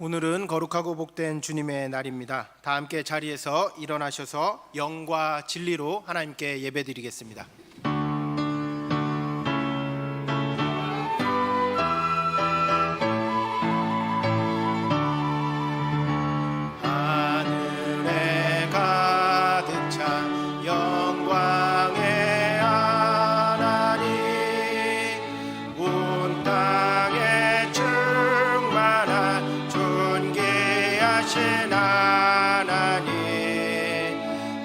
오늘은 거룩하고 복된 주님의 날입니다. 다 함께 자리에서 일어나셔서 영과 진리로 하나님께 예배드리겠습니다. 하늘에 가득 찬 영광의 하나님, 온 땅에 충만한 존귀하신 하나님,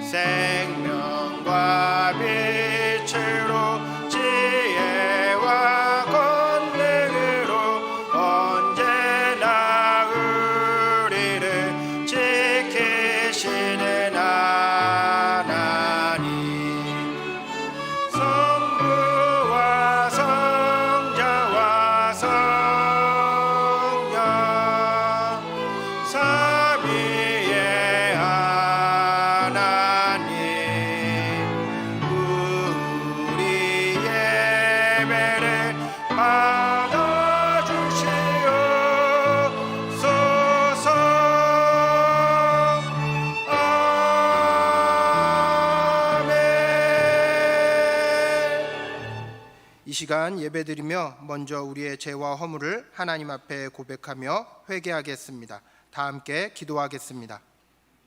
생명과 빛으로 지혜와 권능으로 언제나 우리를 지키시는 하나님, 성부와 성자와 성령 삼위의 하나님, 우리 예배를 받아주시옵소서. 아멘. 이 시간 예배드리며 먼저 우리의 죄와 허물을 하나님 앞에 고백하며 회개하겠습니다. 다 함께 기도하겠습니다.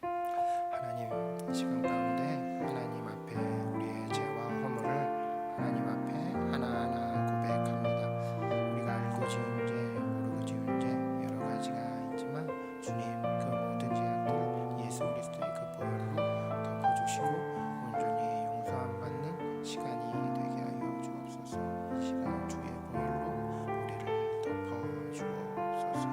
하나님, 이 시간 가운데 하나님 앞에 우리의 죄와 허물을 하나님 앞에 하나하나 고백합니다. 우리가 알고 지은 죄, 모르고 지은 죄 여러 가지가 있지만 주님, 그 모든 죄악들 예수 그리스도의 그 보혈로 덮어주시고 온전히 용서함 받는 시간이 되게 하여 주옵소서. 이 시간 주의 보혈로 우리를 덮어주옵소서.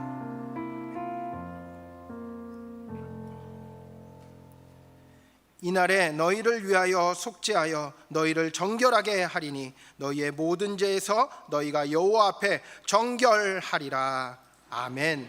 이날에 너희를 위하여 속죄하여 너희를 정결하게 하리니 너희의 모든 죄에서 너희가 여호와 앞에 정결하리라. 아멘.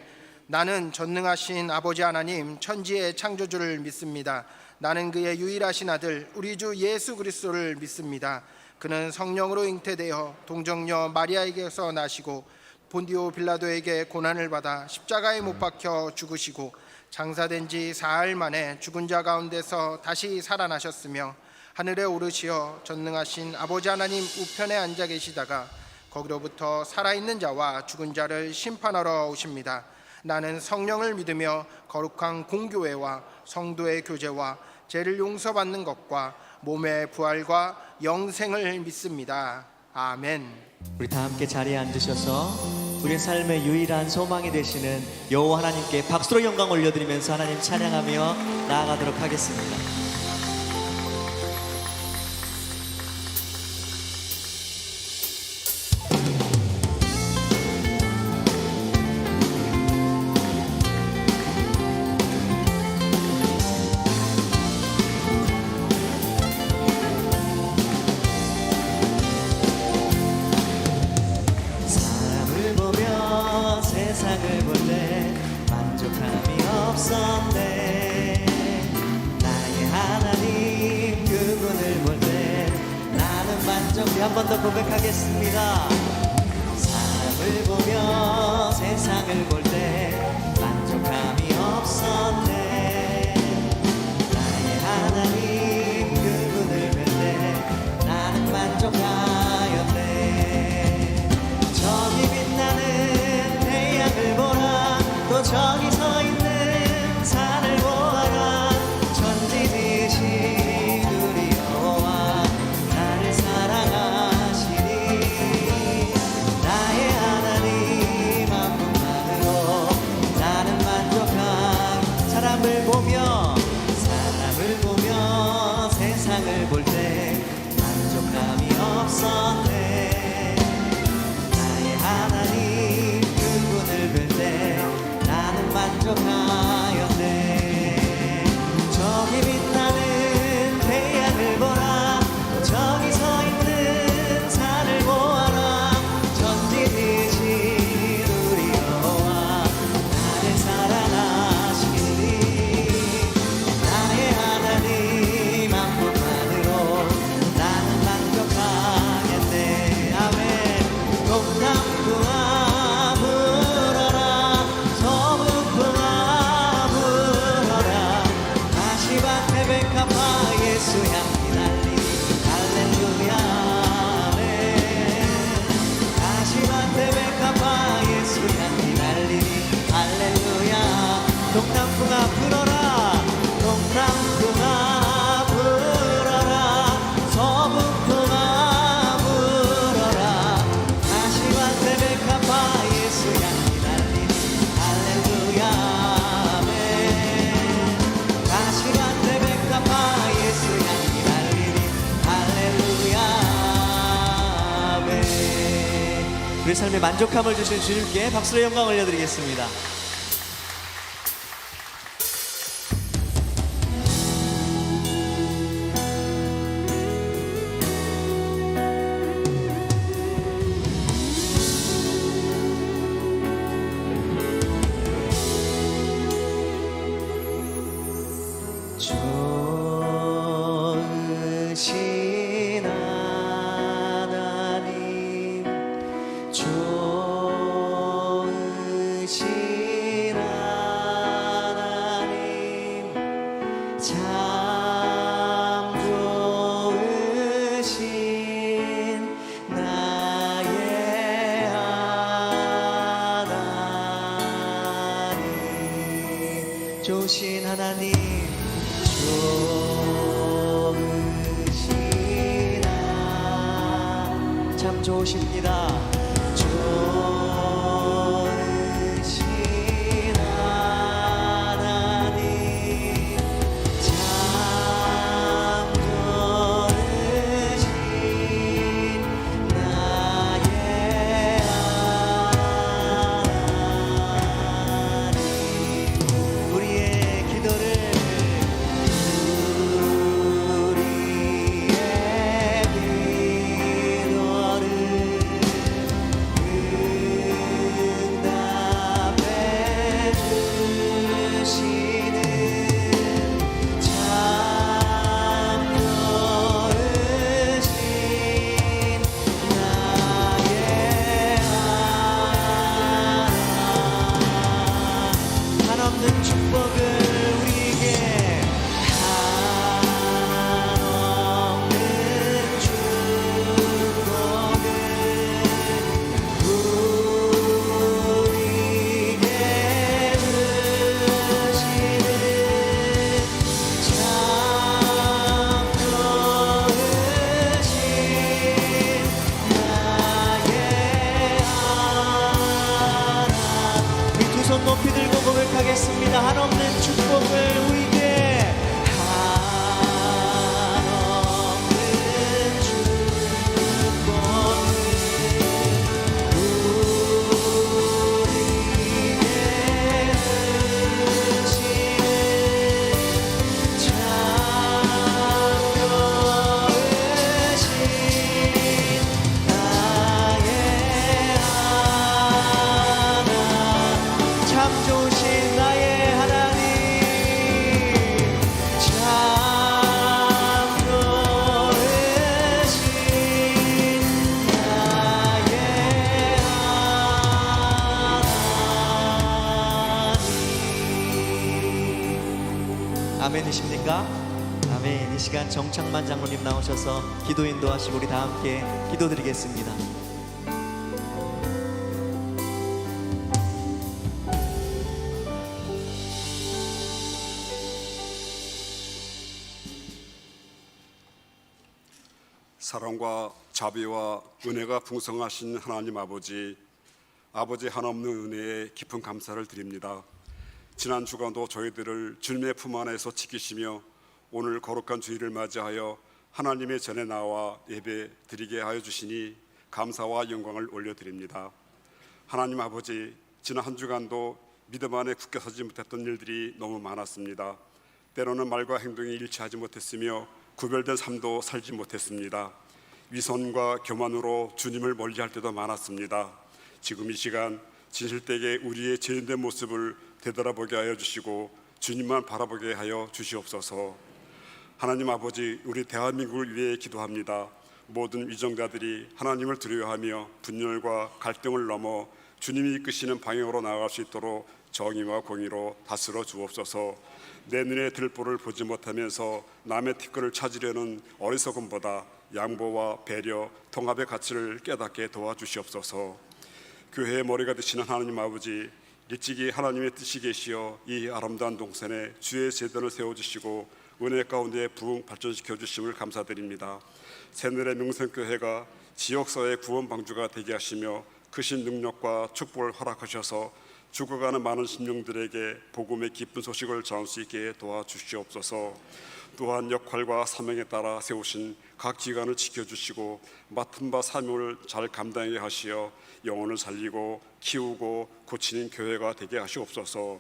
나는 전능하신 아버지 하나님, 천지의 창조주를 믿습니다. 나는 그의 유일하신 아들 우리 주 예수 그리스도를 믿습니다. 그는 성령으로 잉태되어 동정녀 마리아에게서 나시고 본디오 빌라도에게 고난을 받아 십자가에 못 박혀 죽으시고 장사된 지 사흘 만에 죽은 자 가운데서 다시 살아나셨으며 하늘에 오르시어 전능하신 아버지 하나님 우편에 앉아 계시다가 거기로부터 살아있는 자와 죽은 자를 심판하러 오십니다. 나는 성령을 믿으며 거룩한 공교회와 성도의 교제와 죄를 용서받는 것과 몸의 부활과 영생을 믿습니다. 아멘. 우리 다 함께 자리에 앉으셔서 우리 삶의 유일한 소망이 되시는 여호와 하나님께 박수로 영광 올려드리면서 하나님 찬양하며 나아가도록 하겠습니다. 세상을 볼 때 만족함이 없었네. 나의 하나님 그분을 볼 때 나는 만족해. 한 번 더 고백하겠습니다. 사람을 보며 세상을 볼 때 만족함이 없었네. 나의 하나님 그분을 볼 때 나는 만족하였네. 저기 빛나는 태양을 보라, 또 저기 서 있는 산을 보아라. 천지 지으신 우리 여호와 나를 사랑하시니 나의 하나님 한 분만으로 나는 만족한. 사람을 보며 세상을 볼 때 만족함이 없었네. 나의 하나님 그분을 볼 때 나는 만족하였네. 저기 빛나는 태양을 보라, 저기 서 있는 산을 보아라. 천지 지으신 우리 여호와 나를 사랑하시니 나의 하나님 한 분만으로 나는 만족하겠네. 아멘. 높다 불어라, 소문과 우리 삶에 만족함을 주신 주님께 박수로 영광 올려드리겠습니다. 좋으신 하나님, 좋으신 하나님, 참 좋으신 나의 하나님, 좋으신 하나님, 참 좋으십니다. 좋으신 하나님, 참 좋으신 나의 하나님, 우리의 기도를 한없는 축복을 우리에게, 한없는 축복을 우리에게 주시는 참 좋으신 나의 하나님, 이 두 손 높이 들고 고백하겠습니다. 한없는 축복을 우리에게, 한없는 축복을 우리에게 주시는 참 좋으신 나의 하나님, 참 좋으신 나의 하나님, 참 좋으신 나의 하나님. 아멘이십니까? 아멘. 이 시간 정창만 장로님 나오셔서 기도 인도하시고 우리 다 함께 기도드리겠습니다. 사랑과 자비와 은혜가 풍성하신 하나님 아버지 한없는 은혜에 깊은 감사를 드립니다. 지난 주간도 저희들을 주님의 품 안에서 지키시며 오늘 거룩한 주일을 맞이하여 하나님의 전에 나와 예배 드리게 하여 주시니 감사와 영광을 올려드립니다. 하나님 아버지, 지난 한 주간도 믿음 안에 굳게 서지 못했던 일들이 너무 많았습니다. 때로는 말과 행동이 일치하지 못했으며 구별된 삶도 살지 못했습니다. 위선과 교만으로 주님을 멀리할 때도 많았습니다. 지금 이 시간 진실되게 우리의 죄인된 모습을 되돌아보게 하여 주시고 주님만 바라보게 하여 주시옵소서. 하나님 아버지, 우리 대한민국을 위해 기도합니다. 모든 위정자들이 하나님을 두려워하며 분열과 갈등을 넘어 주님이 이끄시는 방향으로 나아갈 수 있도록 정의와 공의로 다스려 주옵소서. 내 눈에 들보를 보지 못하면서 남의 티끌을 찾으려는 어리석음보다 양보와 배려, 통합의 가치를 깨닫게 도와주시옵소서. 교회의 머리가 되시는 하나님 아버지, 일찍이 하나님의 뜻이 계시어 이 아름다운 동산에 주의 제단을 세워주시고 은혜 가운데 부흥 발전시켜 주심을 감사드립니다. 새늘의 명성교회가 지역사회 구원 방주가 되게 하시며 크신 능력과 축복을 허락하셔서 죽어가는 많은 심령들에게 복음의 기쁜 소식을 전할 수 있게 도와주시옵소서. 또한 역할과 사명에 따라 세우신 각 기관을 지켜주시고 맡은 바 사명을 잘 감당하게 하시어 영혼을 살리고 키우고 고치는 교회가 되게 하시옵소서.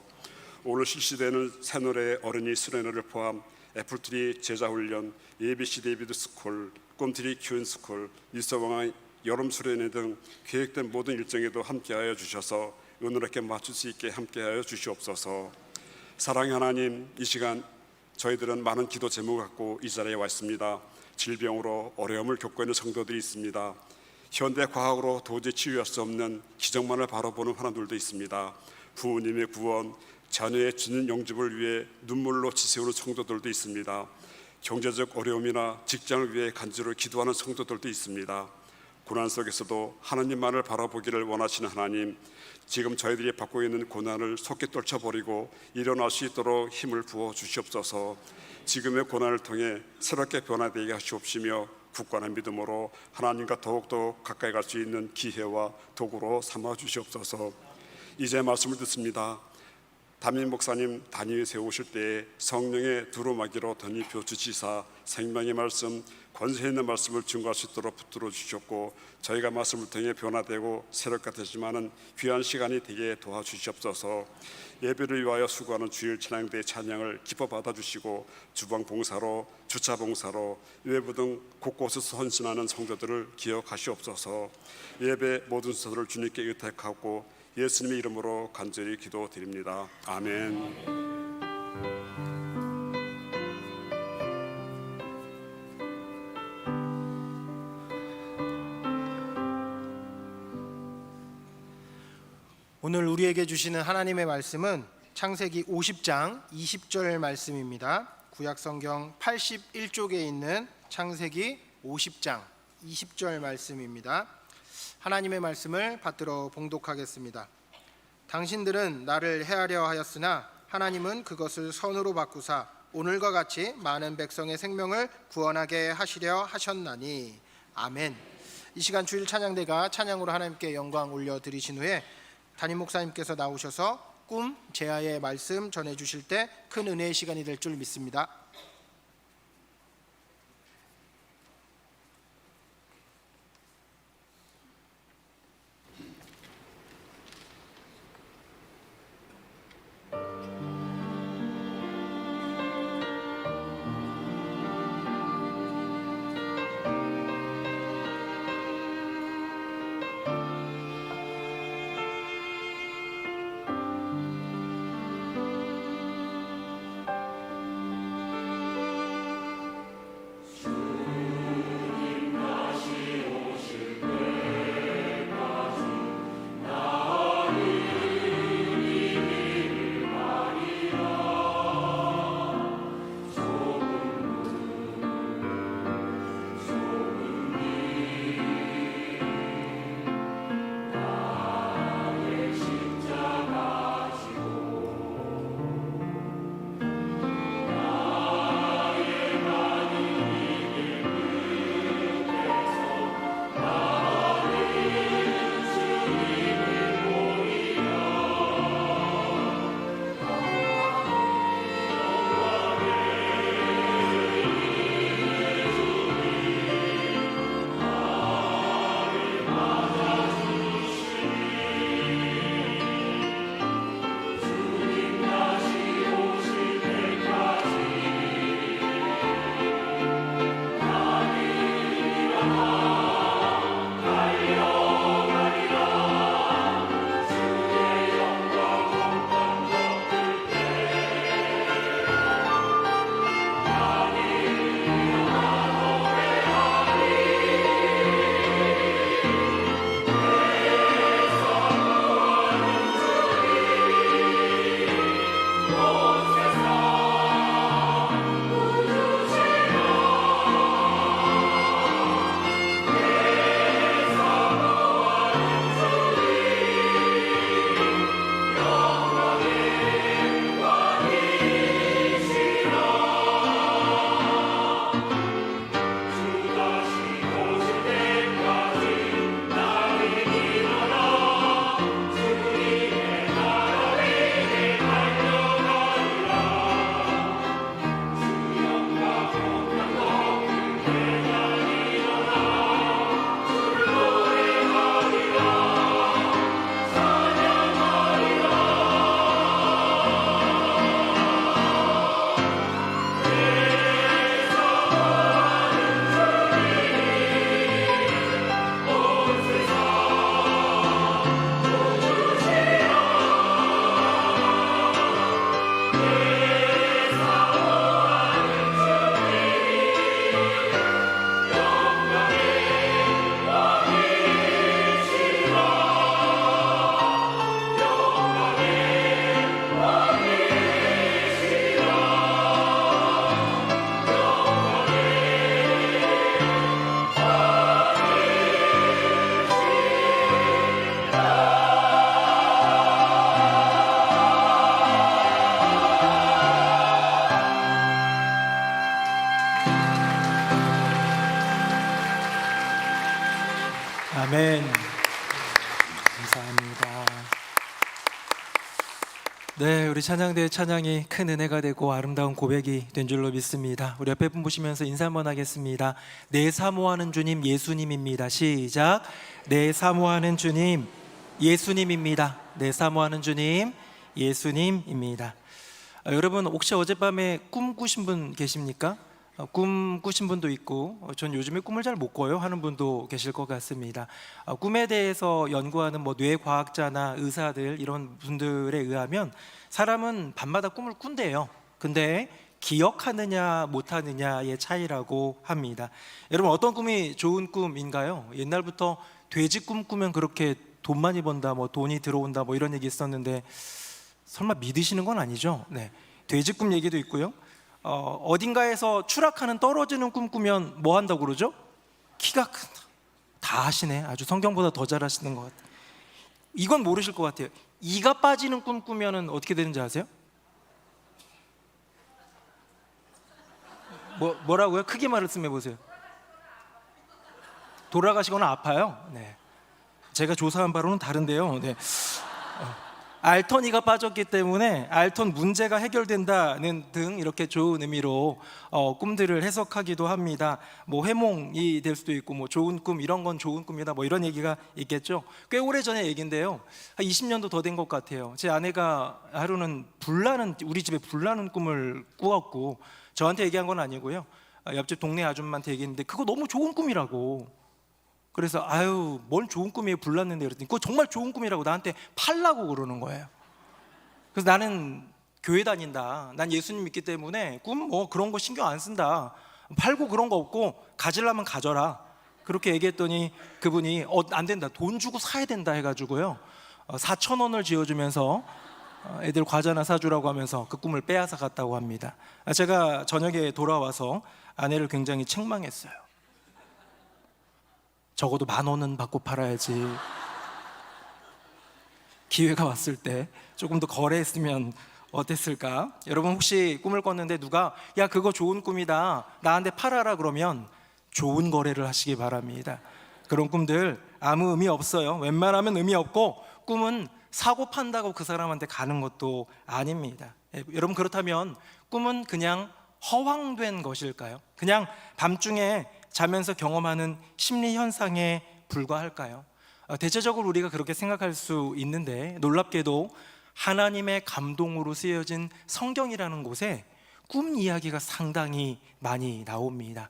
오늘 실시되는 새노래 어린이 수련회를 포함 애플트리 제자훈련, ABC 데이비드 스쿨, 꿈트리 큐인 스쿨, 뉴스왕의 여름 수련회 등 계획된 모든 일정에도 함께하여 주셔서 은혜롭게 맞출 수 있게 함께하여 주시옵소서. 사랑의 하나님, 이 시간 저희들은 많은 기도 제목을 갖고 이 자리에 와 있습니다. 질병으로 어려움을 겪고 있는 성도들이 있습니다. 현대 과학으로 도저히 치유할 수 없는 기적만을 바라보는 사람들도 있습니다. 부모님의 구원, 자녀의 주는 영접을 위해 눈물로 지새우는 성도들도 있습니다. 경제적 어려움이나 직장을 위해 간절히 기도하는 성도들도 있습니다. 고난 속에서도 하나님만을 바라보기를 원하시는 하나님, 지금 저희들이 받고 있는 고난을 속히 떨쳐버리고 일어날 수 있도록 힘을 부어 주시옵소서. 지금의 고난을 통해 새롭게 변화되게 하시옵시며 굳건한 믿음으로 하나님과 더욱더 가까이 갈 수 있는 기회와 도구로 삼아 주시옵소서. 이제 말씀을 듣습니다. 담임 목사님 단위에 세우실 때에 성령의 두루마기로 덧입혀 주시사 생명의 말씀, 권세 있는 말씀을 증거할 수 있도록 붙들어 주셨고 저희가 말씀을 통해 변화되고 새롭게 되지만은 귀한 시간이 되게 도와주시옵소서. 예배를 위하여 수고하는 주일 찬양대 찬양을 기뻐 받아주시고 주방 봉사로, 주차 봉사로, 외부 등 곳곳에서 헌신하는 성도들을 기억하시옵소서. 예배 모든 순서를 주님께 의탁하고 예수님의 이름으로 간절히 기도드립니다. 아멘. 오늘 우리에게 주시는 하나님의 말씀은 창세기 50장 20절 말씀입니다. 구약성경 81쪽에 있는 창세기 50장 20절 말씀입니다. 하나님의 말씀을 받들어 봉독하겠습니다. 당신들은 나를 해하려 하였으나 하나님은 그것을 선으로 바꾸사 오늘과 같이 많은 백성의 생명을 구원하게 하시려 하셨나니. 아멘. 이 시간 주일 찬양대가 찬양으로 하나님께 영광 올려드리신 후에 담임 목사님께서 나오셔서 꿈 제아의 말씀 전해주실 때 큰 은혜의 시간이 될 줄 믿습니다. 아멘. 감사합니다. 네, 우리 찬양대의 찬양이 큰 은혜가 되고 아름다운 고백이 된 줄로 믿습니다. 우리 옆에 분 보시면서 인사 한번 하겠습니다. 내 사모하는 주님 예수님입니다. 시작. 내 사모하는 주님 예수님입니다. 내 사모하는 주님 예수님입니다. 여러분 혹시 어젯밤에 꿈 꾸신 분 계십니까? 꿈 꾸신 분도 있고 전 요즘에 꿈을 잘 못 꿔요 하는 분도 계실 것 같습니다. 꿈에 대해서 연구하는 뇌과학자나 의사들 이런 분들에 의하면 사람은 밤마다 꿈을 꾼대요. 근데 기억하느냐 못하느냐의 차이라고 합니다. 여러분 어떤 꿈이 좋은 꿈인가요? 옛날부터 돼지 꿈 꾸면 그렇게 돈 많이 번다, 돈이 들어온다 이런 얘기 있었는데 설마 믿으시는 건 아니죠? 네, 돼지 꿈 얘기도 있고요. 어딘가에서 추락하는 떨어지는 꿈 꾸면 뭐 한다고 그러죠? 키가 큰다. 다 하시네. 아주 성경보다 더 잘하시는 것 같아요. 이건 모르실 것 같아요. 이가 빠지는 꿈 꾸면은 어떻게 되는지 아세요? 뭐라고요? 크게 말씀해 보세요. 돌아가시거나 아파요. 네. 제가 조사한 바로는 다른데요. 네. 알턴이가 빠졌기 때문에 알턴 문제가 해결된다는 등 이렇게 좋은 의미로 꿈들을 해석하기도 합니다. 회몽이 될 수도 있고 좋은 꿈 이런 건 좋은 꿈이다 이런 얘기가 있겠죠. 꽤 오래전의 얘기인데요. 한 20년도 더 된 것 같아요. 제 아내가 하루는 우리 집에 불나는 꿈을 꾸었고 저한테 얘기한 건 아니고요. 옆집 동네 아줌마한테 얘기했는데 그거 너무 좋은 꿈이라고. 그래서 아유 뭘 좋은 꿈이에요 불났는데 그랬더니 그거 정말 좋은 꿈이라고 나한테 팔라고 그러는 거예요. 그래서 나는 교회 다닌다, 난 예수님 믿기 때문에 꿈 그런 거 신경 안 쓴다, 팔고 그런 거 없고 가지려면 가져라 그렇게 얘기했더니 그분이 안 된다, 돈 주고 사야 된다 해가지고요 4,000원을 지어주면서 애들 과자나 사주라고 하면서 그 꿈을 빼앗아 갔다고 합니다. 제가 저녁에 돌아와서 아내를 굉장히 책망했어요. 적어도 10,000원은 받고 팔아야지. 기회가 왔을 때 조금 더 거래했으면 어땠을까? 여러분 혹시 꿈을 꿨는데 누가 야 그거 좋은 꿈이다 나한테 팔아라 그러면 좋은 거래를 하시기 바랍니다. 그런 꿈들 아무 의미 없어요. 웬만하면 의미 없고 꿈은 사고 판다고 그 사람한테 가는 것도 아닙니다. 여러분 그렇다면 꿈은 그냥 허황된 것일까요? 그냥 밤중에 자면서 경험하는 심리 현상에 불과할까요? 대체적으로 우리가 그렇게 생각할 수 있는데 놀랍게도 하나님의 감동으로 쓰여진 성경이라는 곳에 꿈 이야기가 상당히 많이 나옵니다.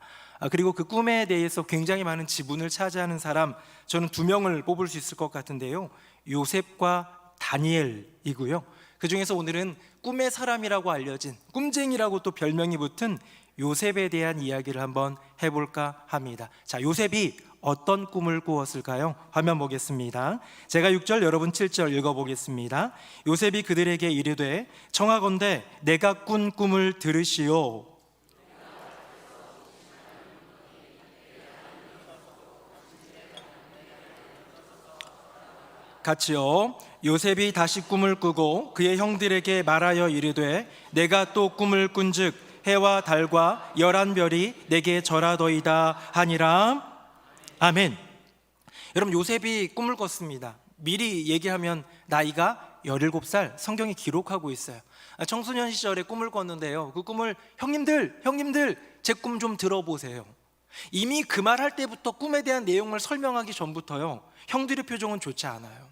그리고 그 꿈에 대해서 굉장히 많은 지분을 차지하는 사람 저는 2명을 뽑을 수 있을 것 같은데요. 요셉과 다니엘이고요. 그 중에서 오늘은 꿈의 사람이라고 알려진 꿈쟁이라고 또 별명이 붙은 요셉에 대한 이야기를 한번 해볼까 합니다. 자, 요셉이 어떤 꿈을 꾸었을까요? 화면 보겠습니다. 제가 6절 여러분 7절 읽어보겠습니다. 요셉이 그들에게 이르되 청하건대 내가 꾼 꿈을 들으시오. 같이요. 요셉이 다시 꿈을 꾸고 그의 형들에게 말하여 이르되 내가 또 꿈을 꾼즉 해와 달과 11별이 내게 절하더이다 하니라. 아멘. 여러분 요셉이 꿈을 꿨습니다. 미리 얘기하면 나이가 17살 성경이 기록하고 있어요. 청소년 시절에 꿈을 꿨는데요. 그 꿈을 형님들 제 꿈 좀 들어보세요. 이미 그 말할 때부터 꿈에 대한 내용을 설명하기 전부터요 형들의 표정은 좋지 않아요.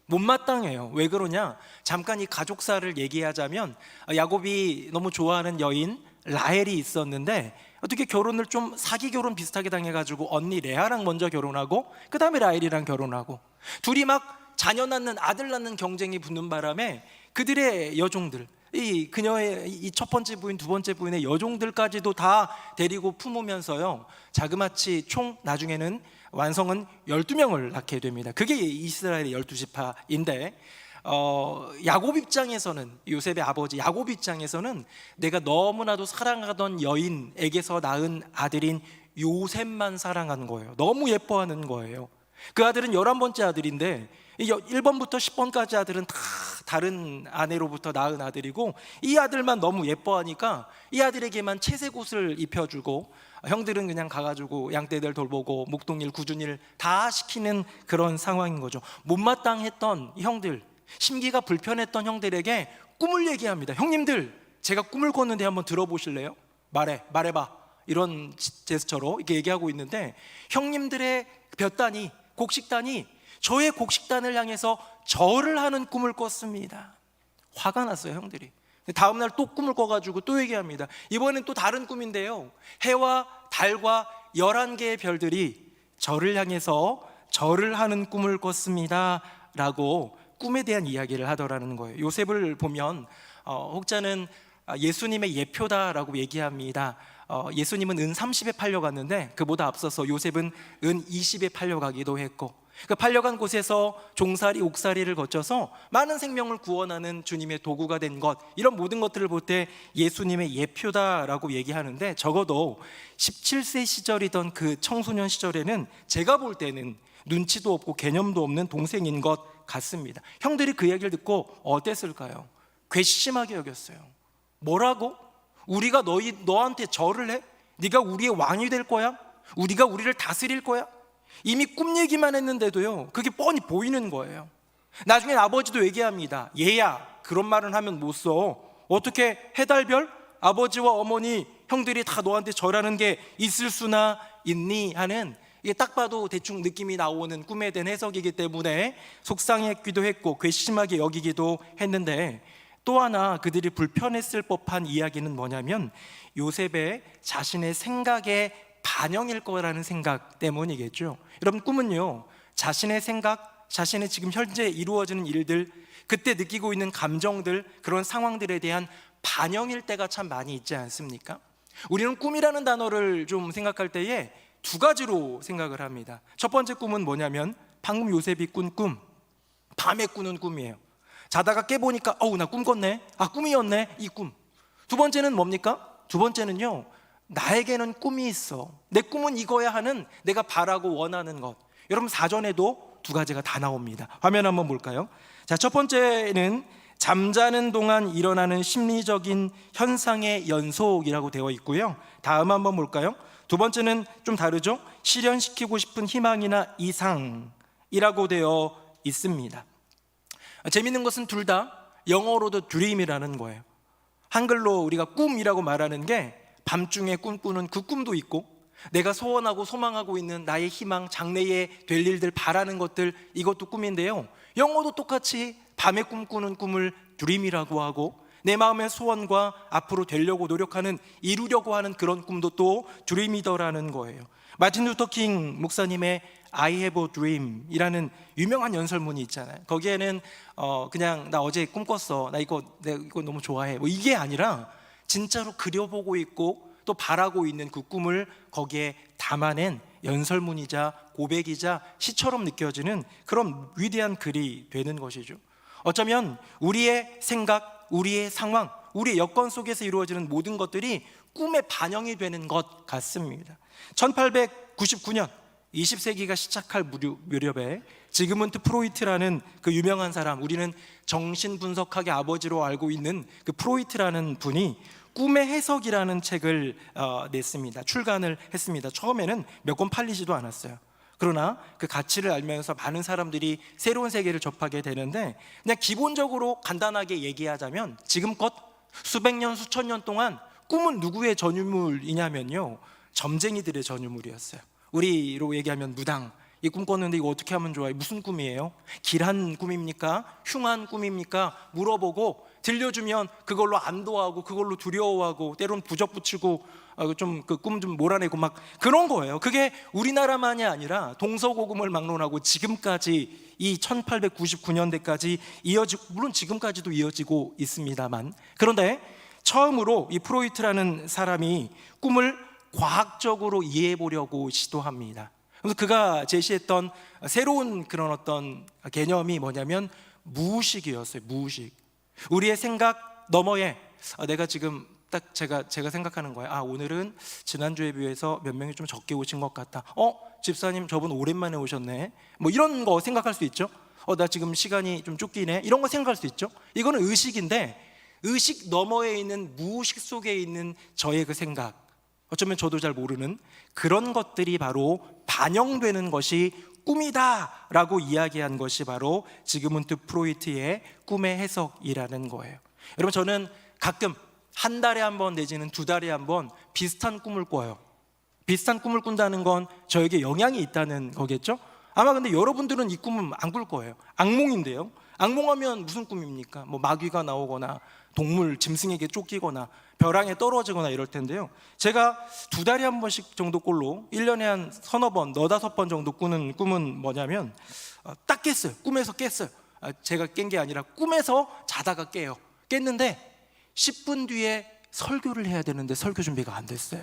못마땅해요. 왜 그러냐? 잠깐 이 가족사를 얘기하자면 야곱이 너무 좋아하는 여인 라헬이 있었는데 어떻게 결혼을 좀 사기 결혼 비슷하게 당해가지고 언니 레아랑 먼저 결혼하고 그 다음에 라헬이랑 결혼하고 둘이 막 자녀 낳는 아들 낳는 경쟁이 붙는 바람에 그들의 여종들 이 그녀의 이 첫 번째 부인 두 번째 부인의 여종들까지도 다 데리고 품으면서요 자그마치 총 나중에는 완성은 12명을 낳게 됩니다. 그게 이스라엘의 12지파인데 야곱 입장에서는 요셉의 아버지 야곱 입장에서는 내가 너무나도 사랑하던 여인에게서 낳은 아들인 요셉만 사랑하는 거예요. 너무 예뻐하는 거예요. 그 아들은 11번째 아들인데 이 1번부터 10번까지 아들은 다 다른 아내로부터 낳은 아들이고, 이 아들만 너무 예뻐하니까 이 아들에게만 채색 옷을 입혀주고, 형들은 그냥 가가지고 양떼들 돌보고 목동일 구준일 다 시키는 그런 상황인 거죠. 못마땅했던 형들, 심기가 불편했던 형들에게 꿈을 얘기합니다. 형님들, 제가 꿈을 꿨는데 한번 들어보실래요? 말해봐. 이런 제스처로 이렇게 얘기하고 있는데, 형님들의 볕단이, 곡식단이 저의 곡식단을 향해서 절을 하는 꿈을 꿨습니다. 화가 났어요, 형들이. 다음날 또 꿈을 꿔가지고 또 얘기합니다. 이번엔 또 다른 꿈인데요, 해와 달과 11개의 별들이 저를 향해서 절을 하는 꿈을 꿨습니다 라고 꿈에 대한 이야기를 하더라는 거예요. 요셉을 보면 혹자는 예수님의 예표다라고 얘기합니다. 예수님은 은 30에 팔려갔는데 그보다 앞서서 요셉은 은 20에 팔려가기도 했고, 그 팔려간 곳에서 종살이 옥살이를 거쳐서 많은 생명을 구원하는 주님의 도구가 된 것, 이런 모든 것들을 볼 때 예수님의 예표다라고 얘기하는데, 적어도 17세 시절이던 그 청소년 시절에는 제가 볼 때는 눈치도 없고 개념도 없는 동생인 것 같습니다. 형들이 그 이야기를 듣고 어땠을까요? 괘씸하게 여겼어요. 뭐라고? 우리가 너한테 절을 해? 네가 우리의 왕이 될 거야? 우리가 우리를 다스릴 거야? 이미 꿈 얘기만 했는데도요, 그게 뻔히 보이는 거예요. 나중에 아버지도 얘기합니다. 얘야, 그런 말은 하면 못 써. 어떻게 해달별? 아버지와 어머니, 형들이 다 너한테 절하는 게 있을 수나 있니? 하는, 이게 딱 봐도 대충 느낌이 나오는 꿈에 대한 해석이기 때문에 속상했기도 했고 괘씸하게 여기기도 했는데, 또 하나 그들이 불편했을 법한 이야기는 뭐냐면, 요셉의 자신의 생각의 반영일 거라는 생각 때문이겠죠. 여러분, 꿈은요, 자신의 생각, 자신의 지금 현재 이루어지는 일들, 그때 느끼고 있는 감정들, 그런 상황들에 대한 반영일 때가 참 많이 있지 않습니까? 우리는 꿈이라는 단어를 좀 생각할 때에 두 가지로 생각을 합니다. 첫 번째 꿈은 뭐냐면, 방금 요셉이 꾼 꿈, 밤에 꾸는 꿈이에요. 자다가 깨보니까 나 꿈 꿨네, 꿈이었네, 이 꿈. 두 번째는 뭡니까? 두 번째는요, 나에게는 꿈이 있어, 내 꿈은 이거야 하는, 내가 바라고 원하는 것. 여러분, 사전에도 두 가지가 다 나옵니다. 화면 한번 볼까요? 자, 첫 번째는 잠자는 동안 일어나는 심리적인 현상의 연속이라고 되어 있고요. 다음 한번 볼까요? 두 번째는 좀 다르죠? 실현시키고 싶은 희망이나 이상이라고 되어 있습니다. 재밌는 것은 둘 다 영어로도 dream이라는 거예요. 한글로 우리가 꿈이라고 말하는 게 밤중에 꿈꾸는 그 꿈도 있고, 내가 소원하고 소망하고 있는 나의 희망, 장래에 될 일들, 바라는 것들, 이것도 꿈인데요, 영어도 똑같이 밤에 꿈꾸는 꿈을 dream이라고 하고, 내 마음의 소원과 앞으로 되려고 노력하는, 이루려고 하는 그런 꿈도 또 dream이더라는 거예요. 마틴 루터 킹 목사님의 I have a dream 이라는 유명한 연설문이 있잖아요. 거기에는 그냥 나 어제 꿈 꿨어, 내가 이거 너무 좋아해, 뭐 이게 아니라 진짜로 그려보고 있고 또 바라고 있는 그 꿈을 거기에 담아낸 연설문이자 고백이자 시처럼 느껴지는 그런 위대한 글이 되는 것이죠. 어쩌면 우리의 생각, 우리의 상황, 우리의 여건 속에서 이루어지는 모든 것들이 꿈에 반영이 되는 것 같습니다. 1899년 20세기가 시작할 무렵에 지그문트 프로이트라는 그 유명한 사람, 우리는 정신분석학의 아버지로 알고 있는 그 프로이트라는 분이 꿈의 해석이라는 책을 냈습니다. 출간을 했습니다. 처음에는 몇 권 팔리지도 않았어요. 그러나 그 가치를 알면서 많은 사람들이 새로운 세계를 접하게 되는데, 그냥 기본적으로 간단하게 얘기하자면, 지금껏 수백 년, 수천 년 동안 꿈은 누구의 전유물이냐면요, 점쟁이들의 전유물이었어요. 우리로 얘기하면 무당, 이 꿈 꿨는데 이거 어떻게 하면 좋아요? 무슨 꿈이에요? 길한 꿈입니까? 흉한 꿈입니까? 물어보고 들려주면 그걸로 안도하고 그걸로 두려워하고 때론 부적 붙이고 좀 그 꿈 좀 몰아내고 막 그런 거예요. 그게 우리나라만이 아니라 동서고금을 막론하고 지금까지 이 1899년대까지 이어지고, 물론 지금까지도 이어지고 있습니다만, 그런데 처음으로 이 프로이트라는 사람이 꿈을 과학적으로 이해해 보려고 시도합니다. 그래서 그가 제시했던 새로운 그런 어떤 개념이 뭐냐면 무의식이었어요. 무의식. 우리의 생각 너머에 내가 지금 딱 제가 생각하는 거예요. 오늘은 지난주에 비해서 몇 명이 좀 적게 오신 것 같다. 집사님 저분 오랜만에 오셨네. 뭐 이런 거 생각할 수 있죠. 나 지금 시간이 좀 쫓기네, 이런 거 생각할 수 있죠. 이거는 의식인데, 의식 너머에 있는 무의식 속에 있는 저의 그 생각, 어쩌면 저도 잘 모르는 그런 것들이 바로 반영되는 것이 꿈이다 라고 이야기한 것이 바로 지그문트 프로이트의 꿈의 해석이라는 거예요. 여러분, 저는 가끔 한 달에 한 번 내지는 두 달에 한 번 비슷한 꿈을 꿔요. 비슷한 꿈을 꾼다는 건 저에게 영향이 있다는 거겠죠? 아마 근데 여러분들은 이 꿈은 안 꿀 거예요. 악몽인데요. 악몽하면 무슨 꿈입니까? 뭐 마귀가 나오거나 동물, 짐승에게 쫓기거나 벼랑에 떨어지거나 이럴 텐데요. 제가 두 달에 한 번씩 정도 꼴로 1년에 한 서너 번, 너다섯 번 정도 꾸는 꿈은 뭐냐면 딱 깼어요. 꿈에서 깼어요. 제가 깬 게 아니라 꿈에서 자다가 깨요. 깼는데 10분 뒤에 설교를 해야 되는데 설교 준비가 안 됐어요.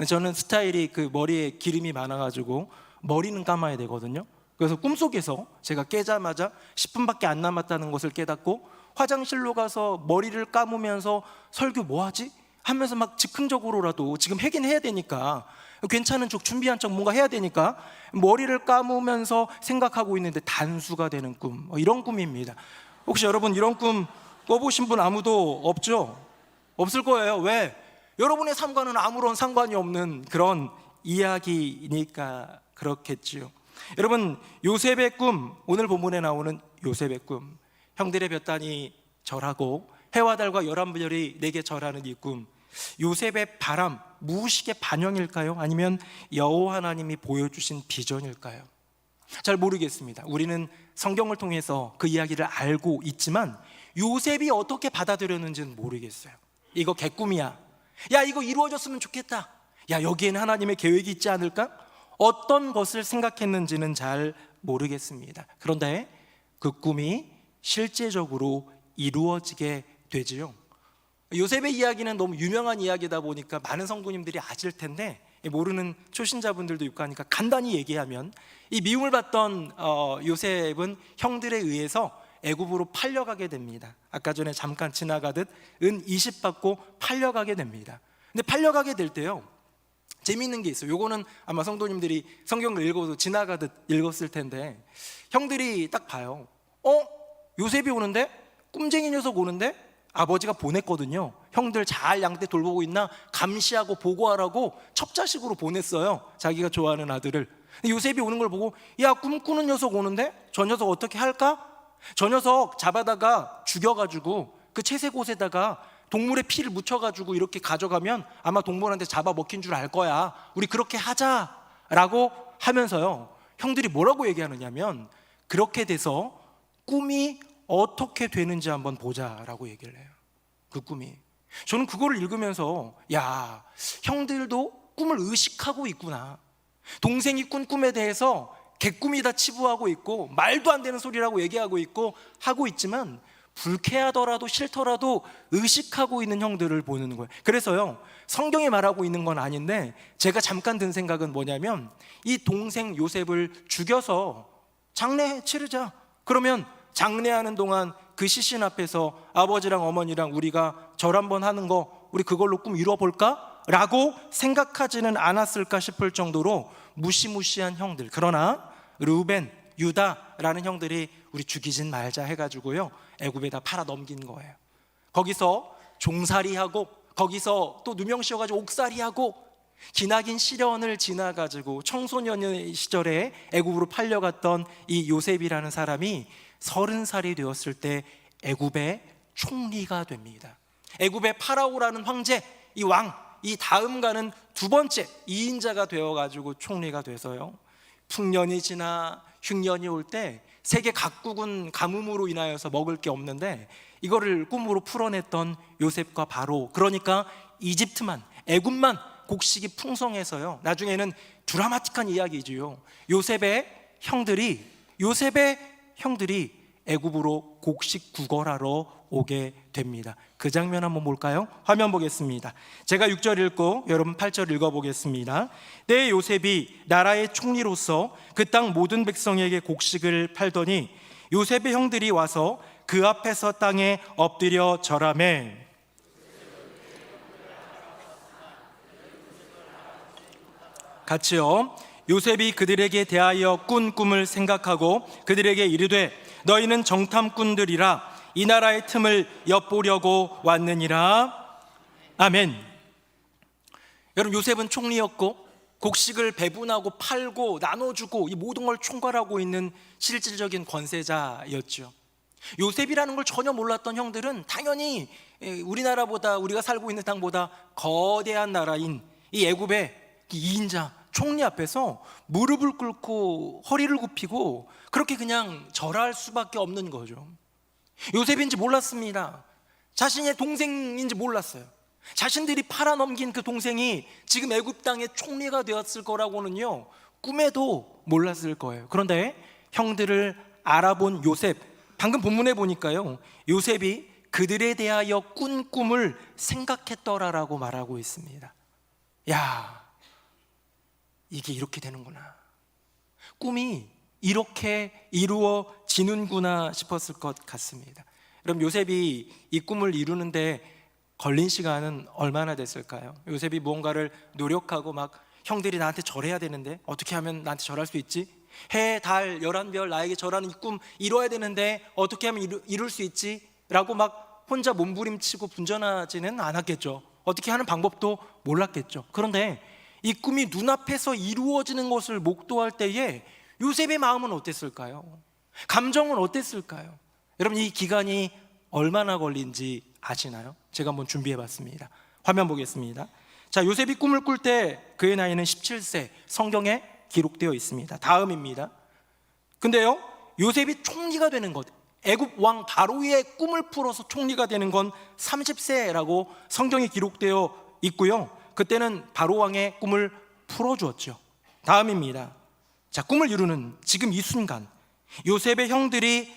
저는 스타일이 그 머리에 기름이 많아가지고 머리는 감아야 되거든요. 그래서 꿈속에서 제가 깨자마자 10분밖에 안 남았다는 것을 깨닫고 화장실로 가서 머리를 감으면서 설교 뭐 하지? 하면서 막 즉흥적으로라도 지금 하긴 해야 되니까, 괜찮은 척 준비한 척 뭔가 해야 되니까 머리를 감으면서 생각하고 있는데 단수가 되는 꿈, 이런 꿈입니다. 혹시 여러분 이런 꿈 꿔보신 분 아무도 없죠? 없을 거예요. 왜? 여러분의 삶과는 아무런 상관이 없는 그런 이야기니까 그렇겠지요. 여러분, 요셉의 꿈, 오늘 본문에 나오는 요셉의 꿈, 형들의 볕단이 절하고 해와 달과 11별이 내게 절하는 이 꿈, 요셉의 바람, 무의식의 반영일까요? 아니면 여호와 하나님이 보여주신 비전일까요? 잘 모르겠습니다. 우리는 성경을 통해서 그 이야기를 알고 있지만 요셉이 어떻게 받아들였는지는 모르겠어요. 이거 개꿈이야, 야 이거 이루어졌으면 좋겠다, 야 여기에는 하나님의 계획이 있지 않을까? 어떤 것을 생각했는지는 잘 모르겠습니다. 그런데 그 꿈이 실제적으로 이루어지게 되지요. 요셉의 이야기는 너무 유명한 이야기다 보니까 많은 성도님들이 아실 텐데, 모르는 초신자분들도 있고 하니까 간단히 얘기하면, 이 미움을 받던 요셉은 형들에 의해서 애굽으로 팔려가게 됩니다. 아까 전에 잠깐 지나가듯 은 20 받고 팔려가게 됩니다. 근데 팔려가게 될 때요, 재미있는 게 있어요. 요거는 아마 성도님들이 성경을 읽어도 지나가듯 읽었을 텐데, 형들이 딱 봐요. 요셉이 오는데? 꿈쟁이 녀석 오는데? 아버지가 보냈거든요. 형들 잘 양떼 돌보고 있나 감시하고 보고하라고 첩자식으로 보냈어요. 자기가 좋아하는 아들을. 근데 요셉이 오는 걸 보고, 야 꿈꾸는 녀석 오는데? 저 녀석 어떻게 할까? 저 녀석 잡아다가 죽여가지고 그 채색옷에다가 동물의 피를 묻혀가지고 이렇게 가져가면 아마 동물한테 잡아먹힌 줄 알 거야, 우리 그렇게 하자라고 하면서요, 형들이 뭐라고 얘기하느냐면, 그렇게 돼서 꿈이 어떻게 되는지 한번 보자라고 얘기를 해요. 그 꿈이, 저는 그거를 읽으면서 야, 형들도 꿈을 의식하고 있구나. 동생이 꾼 꿈에 대해서 개꿈이다 치부하고 있고 말도 안 되는 소리라고 얘기하고 있고 하고 있지만, 불쾌하더라도 싫더라도 의식하고 있는 형들을 보는 거예요. 그래서요, 성경이 말하고 있는 건 아닌데 제가 잠깐 든 생각은 뭐냐면, 이 동생 요셉을 죽여서 장례 치르자. 그러면 장례하는 동안 그 시신 앞에서 아버지랑 어머니랑 우리가 절 한번 하는 거, 우리 그걸로 꿈 이뤄볼까? 라고 생각하지는 않았을까 싶을 정도로 무시무시한 형들. 그러나 르우벤, 유다라는 형들이 우리 죽이진 말자 해가지고요, 애굽에다 팔아 넘긴 거예요. 거기서 종살이하고, 거기서 또 누명 씌워가지고 옥살이하고, 기나긴 시련을 지나가지고 청소년 시절에 애굽으로 팔려갔던 이 요셉이라는 사람이 30살이 되었을 때 애굽의 총리가 됩니다. 애굽의 파라오라는 황제, 이 왕, 이 다음가는 두 번째 2인자가 되어가지고 총리가 돼서요, 풍년이 지나 흉년이 올 때 세계 각국은 가뭄으로 인하여서 먹을 게 없는데 이거를 꿈으로 풀어냈던 요셉과 바로, 그러니까 이집트만, 애굽만 곡식이 풍성해서요, 나중에는 드라마틱한 이야기지요, 요셉의 형들이 애굽으로 곡식 구걸하러 오게 됩니다. 그 장면 한번 볼까요? 화면 보겠습니다. 제가 6절 읽고 여러분 8절 읽어보겠습니다. 때에 요셉이 나라의 총리로서 그 땅 모든 백성에게 곡식을 팔더니 요셉의 형들이 와서 그 앞에서 땅에 엎드려 절하매, 같이요. 요셉이 그들에게 대하여 꾼 꿈을 생각하고 그들에게 이르되 너희는 정탐꾼들이라 이 나라의 틈을 엿보려고 왔느니라. 아멘. 여러분, 요셉은 총리였고 곡식을 배분하고 팔고 나눠주고 이 모든 걸 총괄하고 있는 실질적인 권세자였죠. 요셉이라는 걸 전혀 몰랐던 형들은 당연히 우리나라보다, 우리가 살고 있는 땅보다 거대한 나라인 이 애굽의 2인자 총리 앞에서 무릎을 꿇고 허리를 굽히고 그렇게 그냥 절할 수밖에 없는 거죠. 요셉인지 몰랐습니다. 자신의 동생인지 몰랐어요. 자신들이 팔아넘긴 그 동생이 지금 애굽 땅의 총리가 되었을 거라고는요 꿈에도 몰랐을 거예요. 그런데 형들을 알아본 요셉, 방금 본문에 보니까요 요셉이 그들에 대하여 꾼 꿈을 생각했더라라고 말하고 있습니다. 야, 이게 이렇게 되는구나, 꿈이 이렇게 이루어지는구나 싶었을 것 같습니다. 그럼 요셉이 이 꿈을 이루는데 걸린 시간은 얼마나 됐을까요? 요셉이 무언가를 노력하고 막 형들이 나한테 절해야 되는데 어떻게 하면 나한테 절할 수 있지? 해, 달, 11별 나에게 절하는 이 꿈 이뤄야 되는데 어떻게 하면 이룰 수 있지? 라고 막 혼자 몸부림치고 분전하지는 않았겠죠. 어떻게 하는 방법도 몰랐겠죠. 그런데 이 꿈이 눈앞에서 이루어지는 것을 목도할 때에 요셉의 마음은 어땠을까요? 감정은 어땠을까요? 여러분, 이 기간이 얼마나 걸린지 아시나요? 제가 한번 준비해 봤습니다. 화면 보겠습니다. 자, 요셉이 꿈을 꿀 때 그의 나이는 17세, 성경에 기록되어 있습니다. 다음입니다. 근데요, 요셉이 총리가 되는 것, 애굽 왕 바로의 꿈을 풀어서 총리가 되는 건 30세라고 성경에 기록되어 있고요. 그때는 바로 왕의 꿈을 풀어주었죠. 다음입니다. 자, 꿈을 이루는 지금 이 순간 요셉의 형들이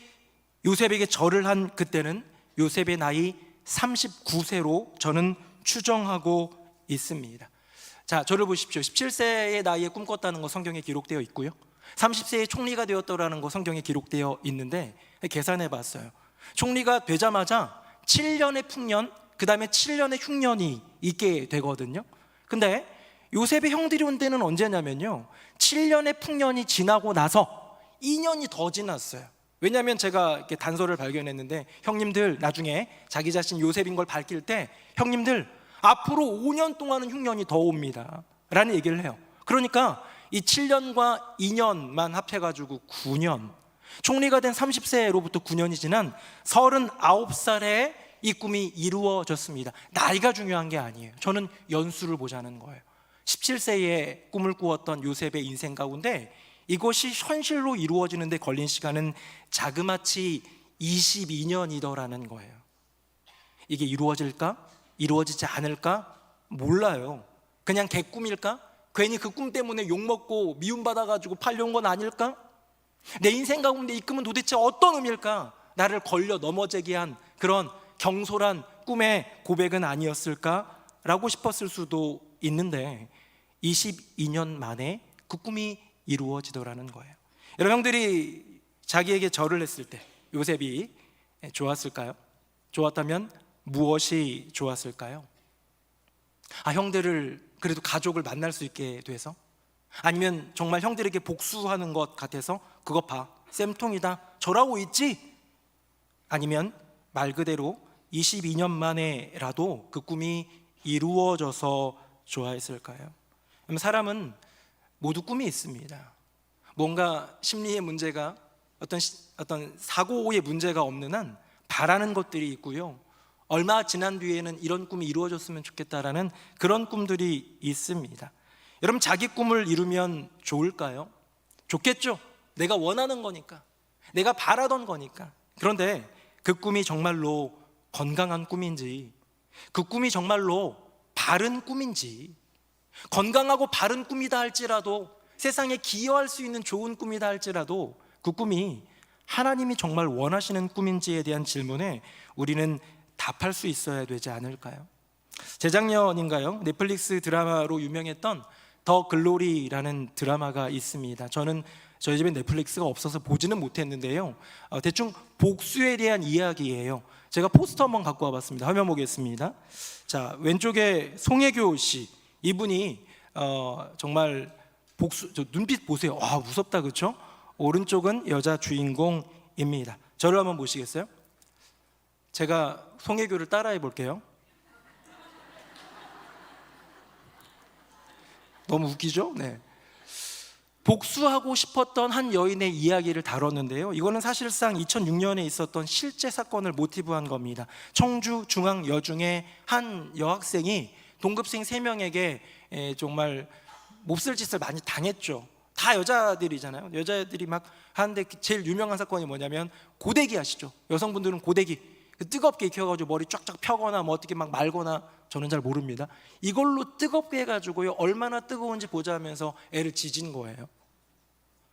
요셉에게 절을 한 그때는 요셉의 나이 39세로 저는 추정하고 있습니다. 자, 저를 보십시오. 17세의 나이에 꿈꿨다는 거 성경에 기록되어 있고요, 30세에 총리가 되었더라는 거 성경에 기록되어 있는데 계산해 봤어요. 총리가 되자마자 7년의 풍년, 그 다음에 7년의 흉년이 있게 되거든요. 근데 요셉의 형들이 온 때는 언제냐면요 7년의 풍년이 지나고 나서 2년이 더 지났어요. 왜냐하면 제가 이렇게 단서를 발견했는데, 형님들 나중에 자기 자신 요셉인 걸 밝힐 때 형님들 앞으로 5년 동안은 흉년이 더 옵니다 라는 얘기를 해요. 그러니까 이 7년과 2년만 합해가지고 9년, 총리가 된 30세로부터 9년이 지난 39살에 이 꿈이 이루어졌습니다. 나이가 중요한 게 아니에요. 저는 연수를 보자는 거예요. 17세에 꿈을 꾸었던 요셉의 인생 가운데 이것이 현실로 이루어지는데 걸린 시간은 자그마치 22년이더라는 거예요. 이게 이루어질까? 이루어지지 않을까? 몰라요. 그냥 개꿈일까? 괜히 그 꿈 때문에 욕먹고 미움받아가지고 팔려온 건 아닐까? 내 인생 가운데 이 꿈은 도대체 어떤 의미일까? 나를 걸려 넘어지게 한 그런 경솔한 꿈의 고백은 아니었을까? 라고 싶었을 수도 있는데 22년 만에 그 꿈이 이루어지더라는 거예요. 여러분, 형들이 자기에게 절을 했을 때 요셉이 좋았을까요? 좋았다면 무엇이 좋았을까요? 형들을, 그래도 가족을 만날 수 있게 돼서? 아니면 정말 형들에게 복수하는 것 같아서 그거 봐, 쌤통이다, 절하고 있지? 아니면 말 그대로 22년 만에라도 그 꿈이 이루어져서 좋아했을까요? 사람은 모두 꿈이 있습니다. 뭔가 심리의 문제가, 어떤 사고의 문제가 없는 한 바라는 것들이 있고요, 얼마 지난 뒤에는 이런 꿈이 이루어졌으면 좋겠다라는 그런 꿈들이 있습니다. 여러분, 자기 꿈을 이루면 좋을까요? 좋겠죠. 내가 원하는 거니까, 내가 바라던 거니까. 그런데 그 꿈이 정말로 건강한 꿈인지, 그 꿈이 정말로 바른 꿈인지, 건강하고 바른 꿈이다 할지라도, 세상에 기여할 수 있는 좋은 꿈이다 할지라도 그 꿈이 하나님이 정말 원하시는 꿈인지에 대한 질문에 우리는 답할 수 있어야 되지 않을까요? 재작년인가요? 넷플릭스 드라마로 유명했던 더 글로리라는 드라마가 있습니다. 저는 저희 집에 넷플릭스가 없어서 보지는 못했는데요, 대충 복수에 대한 이야기예요. 제가 포스터 한번 갖고 와봤습니다. 화면 보겠습니다. 자, 왼쪽에 송혜교 씨, 이분이 정말 저 눈빛 보세요. 와, 무섭다, 그렇죠? 오른쪽은 여자 주인공입니다. 저를 한번 보시겠어요? 제가 송혜교를 따라해 볼게요. 너무 웃기죠? 네. 복수하고 싶었던 한 여인의 이야기를 다뤘는데요. 이거는 사실상 2006년에 있었던 실제 사건을 모티브한 겁니다. 청주 중앙여중의 한 여학생이 동급생 3명에게 정말 몹쓸 짓을 많이 당했죠. 다 여자들이잖아요. 여자들이 막 하는데 제일 유명한 사건이 뭐냐면 고데기 아시죠? 여성분들은 고데기 뜨겁게 익혀가지고 머리 쫙쫙 펴거나 뭐 어떻게 막 말거나, 저는 잘 모릅니다. 이걸로 뜨겁게 해가지고요, 얼마나 뜨거운지 보자면서 애를 지진 거예요.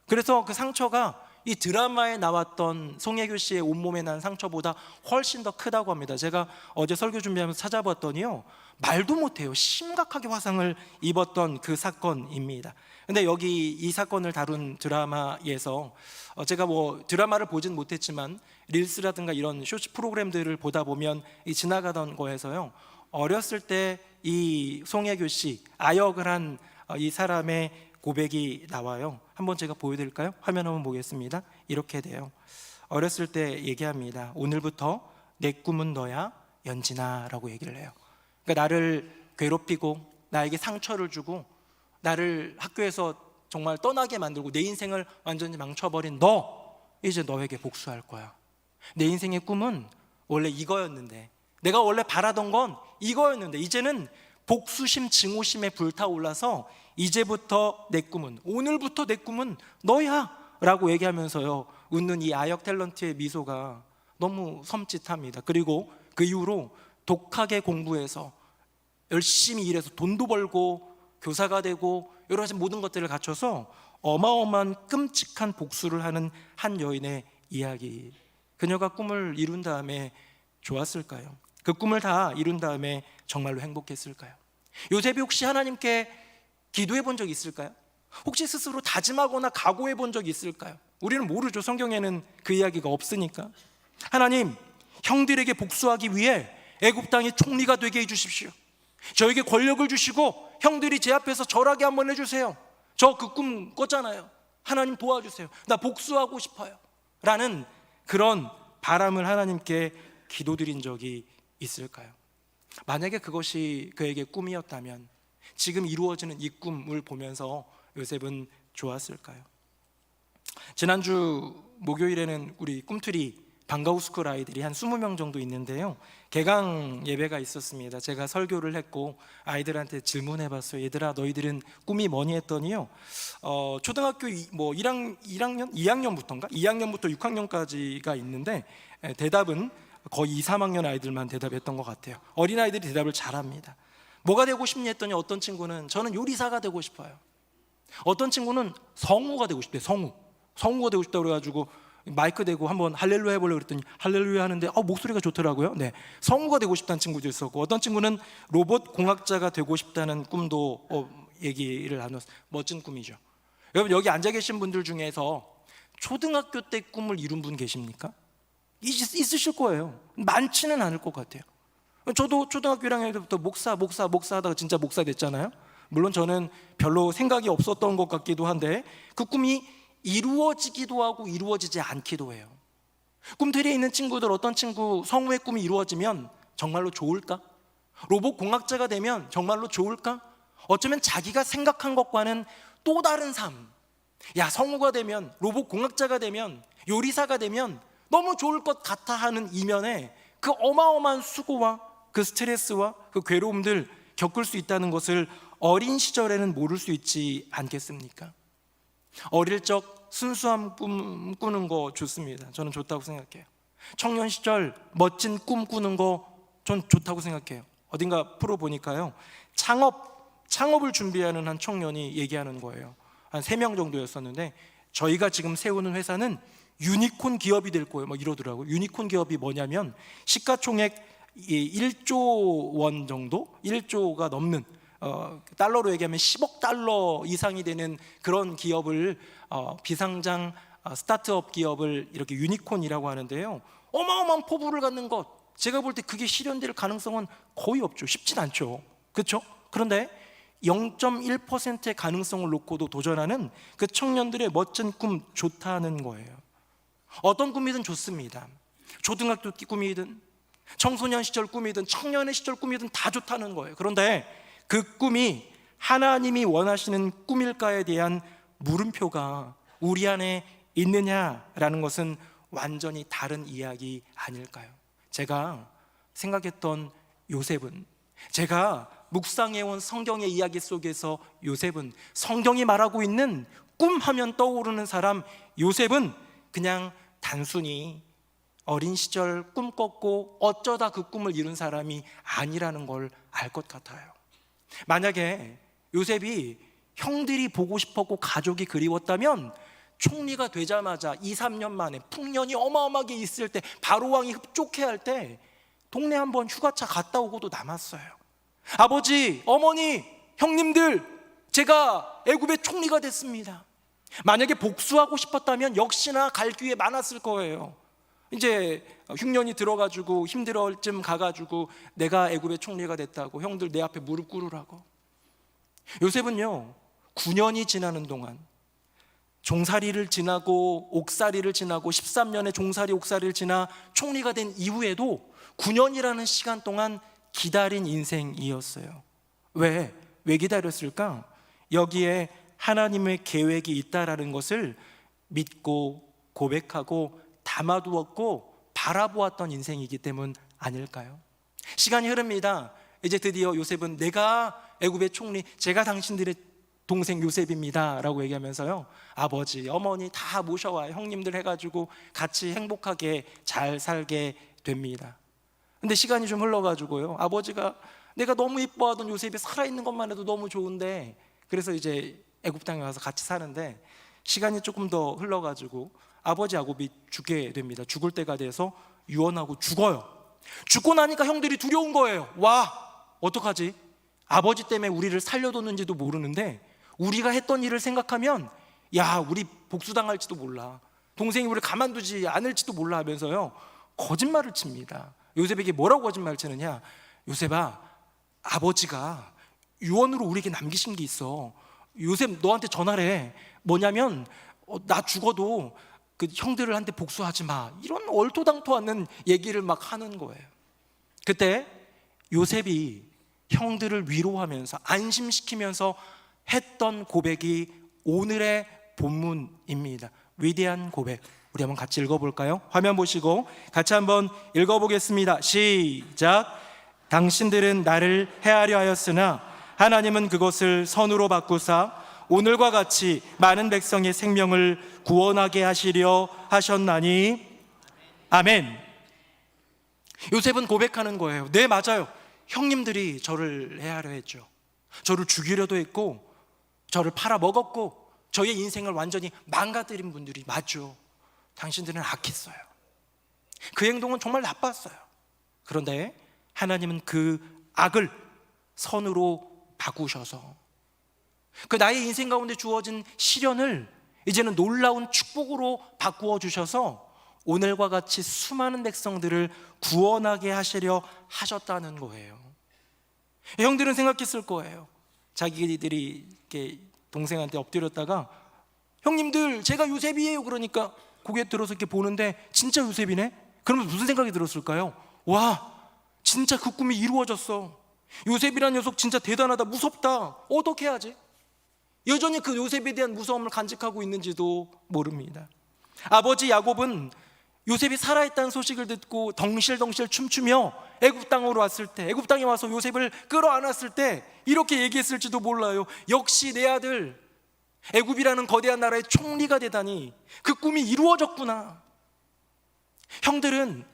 그래서 그 상처가 이 드라마에 나왔던 송혜교 씨의 온몸에 난 상처보다 훨씬 더 크다고 합니다. 제가 어제 설교 준비하면서 찾아봤더니요, 말도 못해요. 심각하게 화상을 입었던 그 사건입니다. 근데 여기 이 사건을 다룬 드라마에서 제가 뭐 드라마를 보진 못했지만 릴스라든가 이런 쇼츠 프로그램들을 보다 보면 이 지나가던 거에서요, 어렸을 때 이 송혜교 씨 아역을 한 이 사람의 고백이 나와요. 한번 제가 보여드릴까요? 화면 한번 보겠습니다. 이렇게 돼요. 어렸을 때 얘기합니다. 오늘부터 내 꿈은 너야, 연진아 라고 얘기를 해요. 그러니까 나를 괴롭히고 나에게 상처를 주고 나를 학교에서 정말 떠나게 만들고 내 인생을 완전히 망쳐버린 너, 이제 너에게 복수할 거야. 내 인생의 꿈은 원래 이거였는데, 내가 원래 바라던 건 이거였는데, 이제는 복수심, 증오심에 불타올라서 이제부터 내 꿈은, 오늘부터 내 꿈은 너야 라고 얘기하면서요, 웃는 이 아역 탤런트의 미소가 너무 섬찟합니다. 그리고 그 이후로 독하게 공부해서 열심히 일해서 돈도 벌고 교사가 되고 여러 가지 모든 것들을 갖춰서 어마어마한 끔찍한 복수를 하는 한 여인의 이야기. 그녀가 꿈을 이룬 다음에 좋았을까요? 그 꿈을 다 이룬 다음에 정말로 행복했을까요? 요셉이 혹시 하나님께 기도해 본 적이 있을까요? 혹시 스스로 다짐하거나 각오해 본 적이 있을까요? 우리는 모르죠. 성경에는 그 이야기가 없으니까. 하나님, 형들에게 복수하기 위해 애굽 땅의 총리가 되게 해주십시오. 저에게 권력을 주시고 형들이 제 앞에서 절하게 한번 해주세요. 저 그 꿈 꿨잖아요. 하나님 도와주세요. 나 복수하고 싶어요 라는 그런 바람을 하나님께 기도드린 적이 있을까요? 만약에 그것이 그에게 꿈이었다면 지금 이루어지는 이 꿈을 보면서 요셉은 좋았을까요? 지난주 목요일에는 우리 꿈틀이 방과후스쿨 아이들이 한 20명 정도 있는데요, 개강 예배가 있었습니다. 제가 설교를 했고 아이들한테 질문해봤어요. 얘들아, 너희들은 꿈이 뭐니 했더니요, 초등학교 2학년부터 6학년까지가 있는데 대답은 거의 2, 3학년 아이들만 대답했던 것 같아요. 어린아이들이 대답을 잘합니다. 뭐가 되고 싶니 했더니 어떤 친구는 저는 요리사가 되고 싶어요. 어떤 친구는 성우가 되고 싶대요. 성우가 되고 싶다고 그래가지고 마이크 대고 한번 할렐루야 해보려고 그랬더니 할렐루야 하는데 목소리가 좋더라고요. 네, 성우가 되고 싶다는 친구도 있었고, 어떤 친구는 로봇 공학자가 되고 싶다는 꿈도 얘기를 나눴어요. 멋진 꿈이죠. 여러분, 여기 앉아 계신 분들 중에서 초등학교 때 꿈을 이룬 분 계십니까? 있으실 거예요. 많지는 않을 것 같아요. 저도 초등학교 1학년 때부터 목사 하다가 진짜 목사 됐잖아요. 물론 저는 별로 생각이 없었던 것 같기도 한데 그 꿈이 이루어지기도 하고 이루어지지 않기도 해요. 꿈틀이에 있는 친구들, 어떤 친구 성우의 꿈이 이루어지면 정말로 좋을까? 로봇 공학자가 되면 정말로 좋을까? 어쩌면 자기가 생각한 것과는 또 다른 삶, 성우가 되면, 로봇 공학자가 되면, 요리사가 되면 너무 좋을 것 같아 하는 이면에 그 어마어마한 수고와 그 스트레스와 그 괴로움들 겪을 수 있다는 것을 어린 시절에는 모를 수 있지 않겠습니까? 어릴 적 순수한 꿈 꾸는 거 좋습니다. 저는 좋다고 생각해요. 청년 시절 멋진 꿈 꾸는 거 전 좋다고 생각해요. 어딘가 프로 보니까요, 창업을 준비하는 한 청년이 얘기하는 거예요. 한 3명 정도였었는데 저희가 지금 세우는 회사는 유니콘 기업이 될 거예요 막 이러더라고요. 유니콘 기업이 뭐냐면 시가총액 1조 원 정도, 1조가 넘는 달러로 얘기하면 10억 달러 이상이 되는 그런 기업을, 비상장 스타트업 기업을 이렇게 유니콘이라고 하는데요, 어마어마한 포부를 갖는 것, 제가 볼 때 그게 실현될 가능성은 거의 없죠. 쉽진 않죠. 그렇죠? 그런데 0.1%의 가능성을 놓고도 도전하는 그 청년들의 멋진 꿈 좋다는 거예요. 어떤 꿈이든 좋습니다. 초등학교 꿈이든 청소년 시절 꿈이든 청년의 시절 꿈이든 다 좋다는 거예요. 그런데 그 꿈이 하나님이 원하시는 꿈일까에 대한 물음표가 우리 안에 있느냐라는 것은 완전히 다른 이야기 아닐까요? 제가 생각했던 요셉은, 제가 묵상해온 성경의 이야기 속에서 요셉은, 성경이 말하고 있는 꿈하면 떠오르는 사람 요셉은 그냥 단순히 어린 시절 꿈 꿨고 어쩌다 그 꿈을 이룬 사람이 아니라는 걸 알 것 같아요. 만약에 요셉이 형들이 보고 싶었고 가족이 그리웠다면 총리가 되자마자 2, 3년 만에 풍년이 어마어마하게 있을 때, 바로왕이 흡족해할 때 동네 한번 휴가차 갔다 오고도 남았어요. 아버지, 어머니, 형님들, 제가 애굽의 총리가 됐습니다. 만약에 복수하고 싶었다면 역시나 갈 기회 많았을 거예요. 이제 흉년이 들어가지고 힘들어할 쯤 가가지고 내가 애굽의 총리가 됐다고 형들 내 앞에 무릎 꿇으라고. 요셉은요, 9년이 지나는 동안 종살이를 지나고 옥살이를 지나고 13년의 종살이 옥살이를 지나 총리가 된 이후에도 9년이라는 시간 동안 기다린 인생이었어요. 왜 기다렸을까? 여기에 하나님의 계획이 있다라는 것을 믿고 고백하고 담아두었고 바라보았던 인생이기 때문 아닐까요? 시간이 흐릅니다. 이제 드디어 요셉은 내가 애굽의 총리, 제가 당신들의 동생 요셉입니다 라고 얘기하면서요, 아버지, 어머니 다 모셔와 형님들 해가지고 같이 행복하게 잘 살게 됩니다. 근데 시간이 좀 흘러가지고요, 아버지가 내가 너무 이뻐하던 요셉이 살아있는 것만 해도 너무 좋은데, 그래서 이제 애굽 땅에 와서 같이 사는데 시간이 조금 더 흘러가지고 아버지 야곱이 죽게 됩니다. 죽을 때가 돼서 유언하고 죽어요. 죽고 나니까 형들이 두려운 거예요. 와, 어떡하지? 아버지 때문에 우리를 살려뒀는지도 모르는데 우리가 했던 일을 생각하면 야, 우리 복수당할지도 몰라, 동생이 우리를 가만두지 않을지도 몰라 하면서요 거짓말을 칩니다. 요셉에게 뭐라고 거짓말을 치느냐? 요셉아, 아버지가 유언으로 우리에게 남기신 게 있어. 요셉, 너한테 전화래. 뭐냐면 나 죽어도 그 형들한테 복수하지 마. 이런 얼토당토 않는 얘기를 막 하는 거예요. 그때 요셉이 형들을 위로하면서 안심시키면서 했던 고백이 오늘의 본문입니다. 위대한 고백. 우리 한번 같이 읽어볼까요? 화면 보시고 같이 한번 읽어보겠습니다. 시작. 당신들은 나를 해하려 하였으나 하나님은 그것을 선으로 바꾸사 오늘과 같이 많은 백성의 생명을 구원하게 하시려 하셨나니. 아멘. 요셉은 고백하는 거예요. 네, 맞아요. 형님들이 저를 해하려 했죠. 저를 죽이려도 했고 저를 팔아먹었고 저의 인생을 완전히 망가뜨린 분들이 맞죠. 당신들은 악했어요. 그 행동은 정말 나빴어요. 그런데 하나님은 그 악을 선으로 바꾸셔서 그 나의 인생 가운데 주어진 시련을 이제는 놀라운 축복으로 바꾸어 주셔서 오늘과 같이 수많은 백성들을 구원하게 하시려 하셨다는 거예요. 형들은 생각했을 거예요. 자기들이 이렇게 동생한테 엎드렸다가 형님들, 제가 요셉이에요. 그러니까 고개 들어서 이렇게 보는데 진짜 요셉이네? 그러면 무슨 생각이 들었을까요? 와, 진짜 그 꿈이 이루어졌어. 요셉이라는 녀석 진짜 대단하다, 무섭다. 어떻게 해야지? 여전히 그 요셉에 대한 무서움을 간직하고 있는지도 모릅니다. 아버지 야곱은 요셉이 살아있다는 소식을 듣고 덩실덩실 춤추며 애굽 땅으로 왔을 때, 애굽 땅에 와서 요셉을 끌어안았을 때 이렇게 얘기했을지도 몰라요. 역시 내 아들, 애굽이라는 거대한 나라의 총리가 되다니 그 꿈이 이루어졌구나. 형들은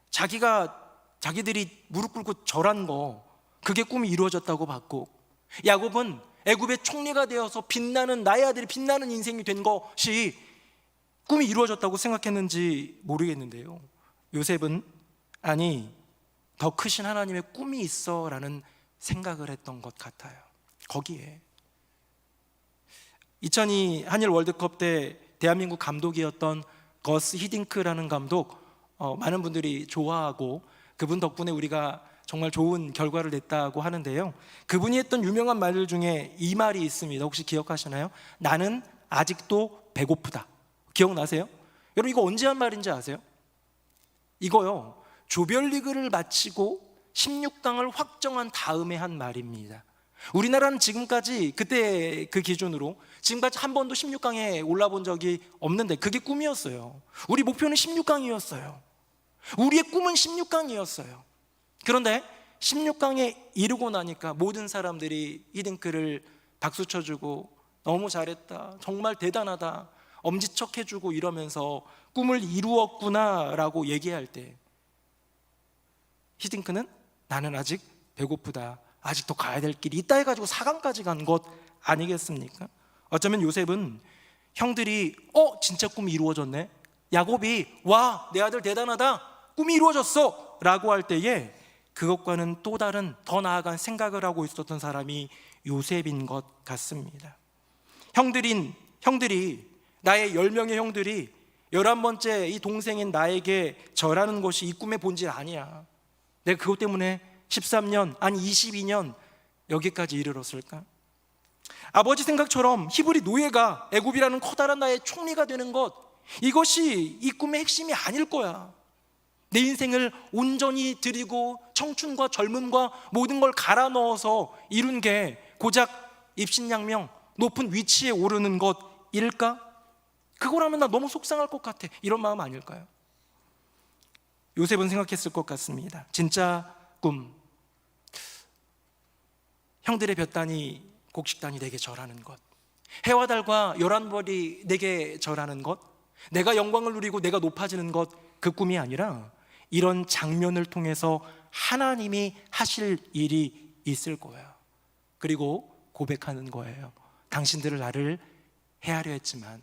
자기들이 무릎 꿇고 절한 거, 그게 꿈이 이루어졌다고 봤고, 야곱은 애굽의 총리가 되어서 빛나는, 나의 아들이 빛나는 인생이 된 것이 꿈이 이루어졌다고 생각했는지 모르겠는데요, 요셉은 아니, 더 크신 하나님의 꿈이 있어 라는 생각을 했던 것 같아요. 거기에 2002 한일 월드컵 때 대한민국 감독이었던 거스 히딩크라는 감독, 많은 분들이 좋아하고 그분 덕분에 우리가 정말 좋은 결과를 냈다고 하는데요. 그분이 했던 유명한 말 중에 이 말이 있습니다. 혹시 기억하시나요? 나는 아직도 배고프다. 기억나세요? 여러분 이거 언제 한 말인지 아세요? 이거요, 조별리그를 마치고 16강을 확정한 다음에 한 말입니다. 우리나라는 지금까지 그때 그 기준으로 지금까지 한 번도 16강에 올라본 적이 없는데 그게 꿈이었어요. 우리 목표는 16강이었어요. 우리의 꿈은 16강이었어요. 그런데 16강에 이르고 나니까 모든 사람들이 히딩크를 박수 쳐주고 너무 잘했다, 정말 대단하다, 엄지척 해주고 이러면서 꿈을 이루었구나 라고 얘기할 때 히딩크는 나는 아직 배고프다, 아직 더 가야 될 길이 있다 해가지고 4강까지 간 것 아니겠습니까? 어쩌면 요셉은 형들이 진짜 꿈이 이루어졌네, 야곱이 와 내 아들 대단하다, 꿈이 이루어졌어 라고 할 때에 그것과는 또 다른 더 나아간 생각을 하고 있었던 사람이 요셉인 것 같습니다. 형들이 나의 10명의 형들이 11번째 이 동생인 나에게 절하는 것이 이 꿈의 본질 아니야. 내가 그것 때문에 13년 아니 22년 여기까지 이르렀을까? 아버지 생각처럼 히브리 노예가 애굽이라는 커다란 나라의 총리가 되는 것, 이것이 이 꿈의 핵심이 아닐 거야. 내 인생을 온전히 드리고 청춘과 젊음과 모든 걸 갈아 넣어서 이룬 게 고작 입신양명 높은 위치에 오르는 것일까? 그거라면 나 너무 속상할 것 같아, 이런 마음 아닐까요? 요셉은 생각했을 것 같습니다. 진짜 꿈, 형들의 볕단이 곡식단이 내게 절하는 것, 해와 달과 11벌이 내게 절하는 것, 내가 영광을 누리고 내가 높아지는 것, 그 꿈이 아니라 이런 장면을 통해서 하나님이 하실 일이 있을 거예요. 그리고 고백하는 거예요. 당신들을 나를 해하려 했지만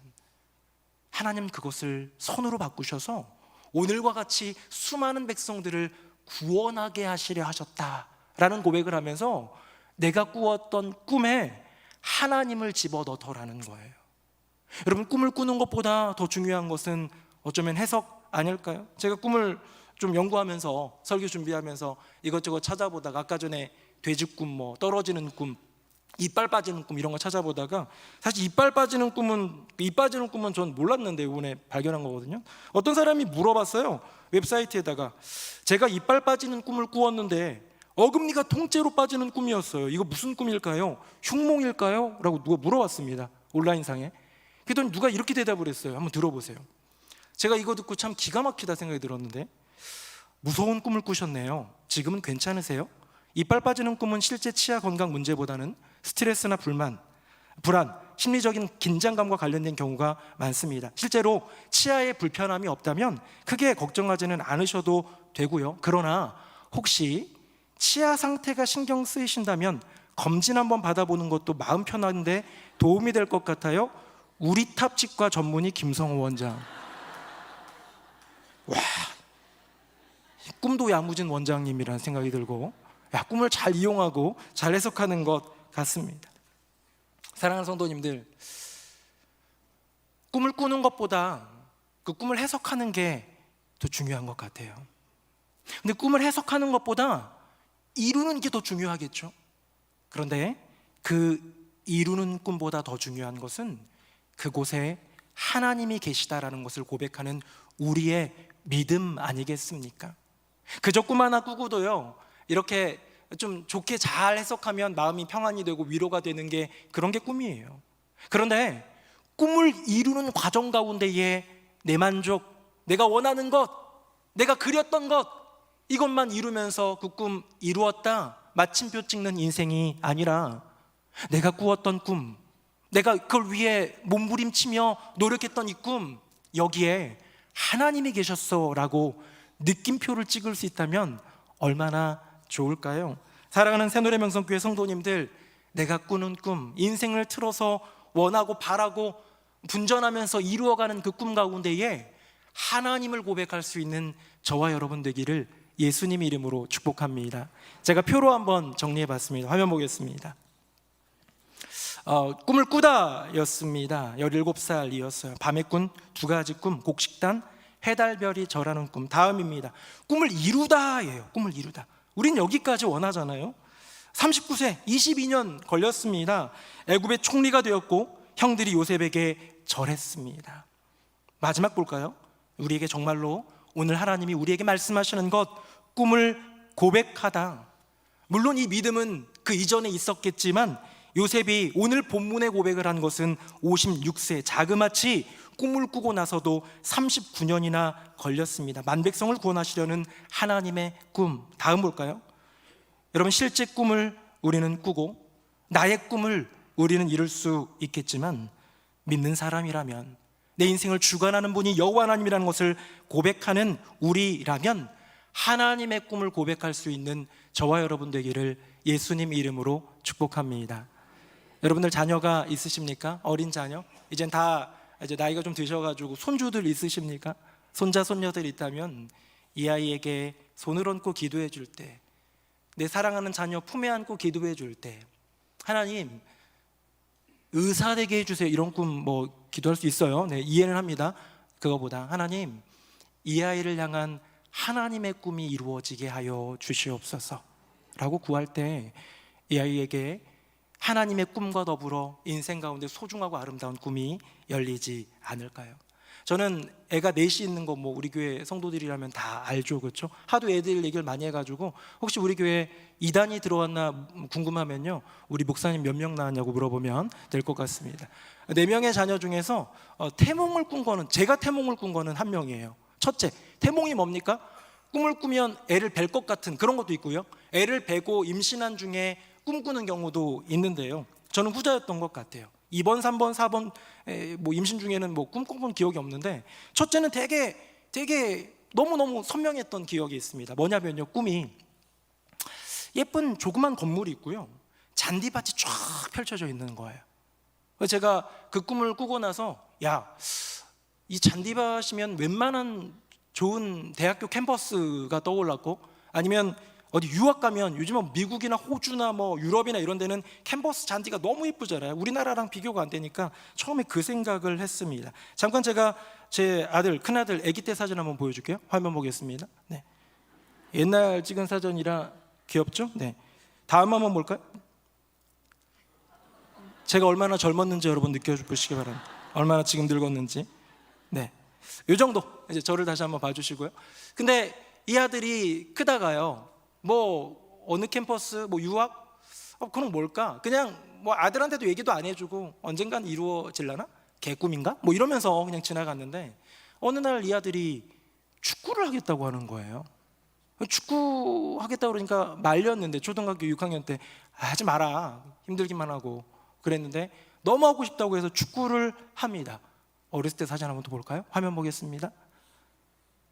하나님 그것을 선으로 바꾸셔서 오늘과 같이 수많은 백성들을 구원하게 하시려 하셨다라는 고백을 하면서 내가 꾸었던 꿈에 하나님을 집어넣더라는 거예요. 여러분, 꿈을 꾸는 것보다 더 중요한 것은 어쩌면 해석 아닐까요? 제가 꿈을 좀 연구하면서 설교 준비하면서 이것저것 찾아보다가 아까 전에 돼지꿈, 떨어지는 꿈, 이빨 빠지는 꿈 이런 거 찾아보다가 사실 이빨 빠지는 꿈은 전 몰랐는데 이번에 발견한 거거든요. 어떤 사람이 물어봤어요. 웹사이트에다가 제가 이빨 빠지는 꿈을 꾸었는데 어금니가 통째로 빠지는 꿈이었어요. 이거 무슨 꿈일까요? 흉몽일까요? 라고 누가 물어봤습니다. 온라인상에. 그랬더니 누가 이렇게 대답을 했어요. 한번 들어보세요. 제가 이거 듣고 참 기가 막히다 생각이 들었는데, 무서운 꿈을 꾸셨네요. 지금은 괜찮으세요? 이빨 빠지는 꿈은 실제 치아 건강 문제보다는 스트레스나 불안, 심리적인 긴장감과 관련된 경우가 많습니다. 실제로 치아에 불편함이 없다면 크게 걱정하지는 않으셔도 되고요. 그러나 혹시 치아 상태가 신경 쓰이신다면 검진 한번 받아보는 것도 마음 편한데 도움이 될 것 같아요. 우리탑 치과 전문의 김성호 원장. 와, 꿈도 야무진 원장님이라는 생각이 들고, 꿈을 잘 이용하고 잘 해석하는 것 같습니다. 사랑하는 성도님들, 꿈을 꾸는 것보다 그 꿈을 해석하는 게 더 중요한 것 같아요. 근데 꿈을 해석하는 것보다 이루는 게 더 중요하겠죠. 그런데 그 이루는 꿈보다 더 중요한 것은 그곳에 하나님이 계시다라는 것을 고백하는 우리의 믿음 아니겠습니까? 그저 꿈 하나 꾸고도요, 이렇게 좀 좋게 잘 해석하면 마음이 평안이 되고 위로가 되는 게, 그런 게 꿈이에요. 그런데 꿈을 이루는 과정 가운데에 내 만족, 내가 원하는 것, 내가 그렸던 것, 이것만 이루면서 그 꿈 이루었다 마침표 찍는 인생이 아니라, 내가 꾸었던 꿈, 내가 그걸 위해 몸부림치며 노력했던 이 꿈, 여기에 하나님이 계셨어 라고 느낌표를 찍을 수 있다면 얼마나 좋을까요? 사랑하는 새노래명성교회 성도님들, 내가 꾸는 꿈, 인생을 틀어서 원하고 바라고 분전하면서 이루어가는 그 꿈 가운데에 하나님을 고백할 수 있는 저와 여러분 되기를 예수님 이름으로 축복합니다. 제가 표로 한번 정리해봤습니다. 화면 보겠습니다. 꿈을 꾸다 였습니다. 17살이었어요. 밤에 꾼 2가지 꿈, 곡식단, 해달별이 절하는 꿈. 다음입니다. 꿈을 이루다 예요. 꿈을 이루다. 우린 여기까지 원하잖아요. 39세 22년 걸렸습니다. 애굽의 총리가 되었고 형들이 요셉에게 절했습니다. 마지막 볼까요? 우리에게 정말로 오늘 하나님이 우리에게 말씀하시는 것, 꿈을 고백하다. 물론 이 믿음은 그 이전에 있었겠지만 요셉이 오늘 본문의 고백을 한 것은 56세 자그마치 꿈을 꾸고 나서도 39년이나 걸렸습니다. 만백성을 구원하시려는 하나님의 꿈. 다음 볼까요? 여러분, 실제 꿈을 우리는 꾸고 나의 꿈을 우리는 이룰 수 있겠지만 믿는 사람이라면, 내 인생을 주관하는 분이 여호와 하나님이라는 것을 고백하는 우리라면 하나님의 꿈을 고백할 수 있는 저와 여러분 되기를 예수님 이름으로 축복합니다. 여러분들 자녀가 있으십니까? 어린 자녀? 이젠 다 이제 나이가 좀 드셔가지고 손주들 있으십니까? 손자 손녀들 있다면 이 아이에게 손을 얹고 기도해 줄 때, 내 사랑하는 자녀 품에 안고 기도해 줄 때, 하나님 의사 되게 해주세요, 이런 꿈 뭐 기도할 수 있어요. 네, 이해는 합니다. 그거보다 하나님 이 아이를 향한 하나님의 꿈이 이루어지게 하여 주시옵소서 라고 구할 때 이 아이에게 하나님의 꿈과 더불어 인생 가운데 소중하고 아름다운 꿈이 열리지 않을까요? 저는 애가 넷이 있는 거 뭐 우리 교회 성도들이라면 다 알죠, 그렇죠? 하도 애들 얘기를 많이 해가지고 혹시 우리 교회 이단이 들어왔나 궁금하면요, 우리 목사님 몇 명 나왔냐고 물어보면 될 것 같습니다. 4명의 자녀 중에서 태몽을 꾼 거는, 제가 태몽을 꾼 거는 1명이에요. 첫째, 태몽이 뭡니까? 꿈을 꾸면 애를 뵐 것 같은 그런 것도 있고요, 애를 뵈고 임신한 중에 꿈꾸는 경우도 있는데요, 저는 후자였던 것 같아요. 2번, 3번, 4번 뭐 임신 중에는 뭐 꿈꿔본 기억이 없는데, 첫째는 되게 너무너무 선명했던 기억이 있습니다. 뭐냐면요, 꿈이 예쁜 조그만 건물이 있고요, 잔디밭이 쫙 펼쳐져 있는 거예요. 그래서 제가 그 꿈을 꾸고 나서, 야, 이 잔디밭이면 웬만한 좋은 대학교 캠퍼스가 떠올랐고, 아니면 어디 유학 가면 요즘은 미국이나 호주나 뭐 유럽이나 이런 데는 캠퍼스 잔디가 너무 예쁘잖아요. 우리나라랑 비교가 안 되니까 처음에 그 생각을 했습니다. 잠깐 제가 제 아들, 큰아들 아기 때 사진 한번 보여줄게요. 화면 보겠습니다. 네. 옛날 찍은 사진이라 귀엽죠? 네. 다음 한번 볼까요? 제가 얼마나 젊었는지 여러분 느껴보시기 바랍니다. 얼마나 지금 늙었는지. 네. 이 정도. 이제 저를 다시 한번 봐주시고요. 근데 이 아들이 크다가요, 뭐 어느 캠퍼스, 뭐 유학, 그럼 뭘까? 그냥 뭐 아들한테도 얘기도 안 해주고 언젠간 이루어질라나? 개꿈인가? 뭐 이러면서 그냥 지나갔는데, 어느 날 이 아들이 축구를 하겠다고 하는 거예요. 축구 하겠다고 그러니까 말렸는데, 초등학교 6학년 때 하지 마라, 힘들기만 하고 그랬는데 너무 하고 싶다고 해서 축구를 합니다. 어렸을 때 사진 한번 더 볼까요? 화면 보겠습니다.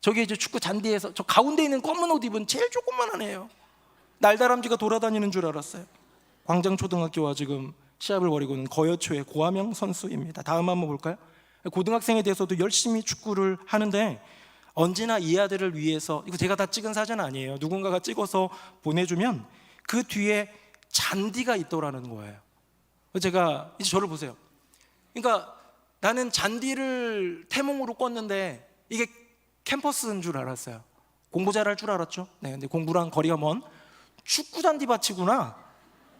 저기 이제 축구 잔디에서 저 가운데 있는 검은 옷 입은 제일 조그만한 애예요. 날다람쥐가 돌아다니는 줄 알았어요. 광장초등학교와 지금 시합을 벌이고 있는 거여초의 고하명 선수입니다. 다음 한번 볼까요? 고등학생에 대해서도 열심히 축구를 하는데, 언제나 이 아들을 위해서, 이거 제가 다 찍은 사진 아니에요, 누군가가 찍어서 보내주면 그 뒤에 잔디가 있더라는 거예요. 제가 이제 저를 보세요. 그러니까 나는 잔디를 태몽으로 꿨는데 이게 캠퍼스인 줄 알았어요. 공부 잘할 줄 알았죠. 네, 근데 공부랑 거리가 먼 축구 잔디밭이구나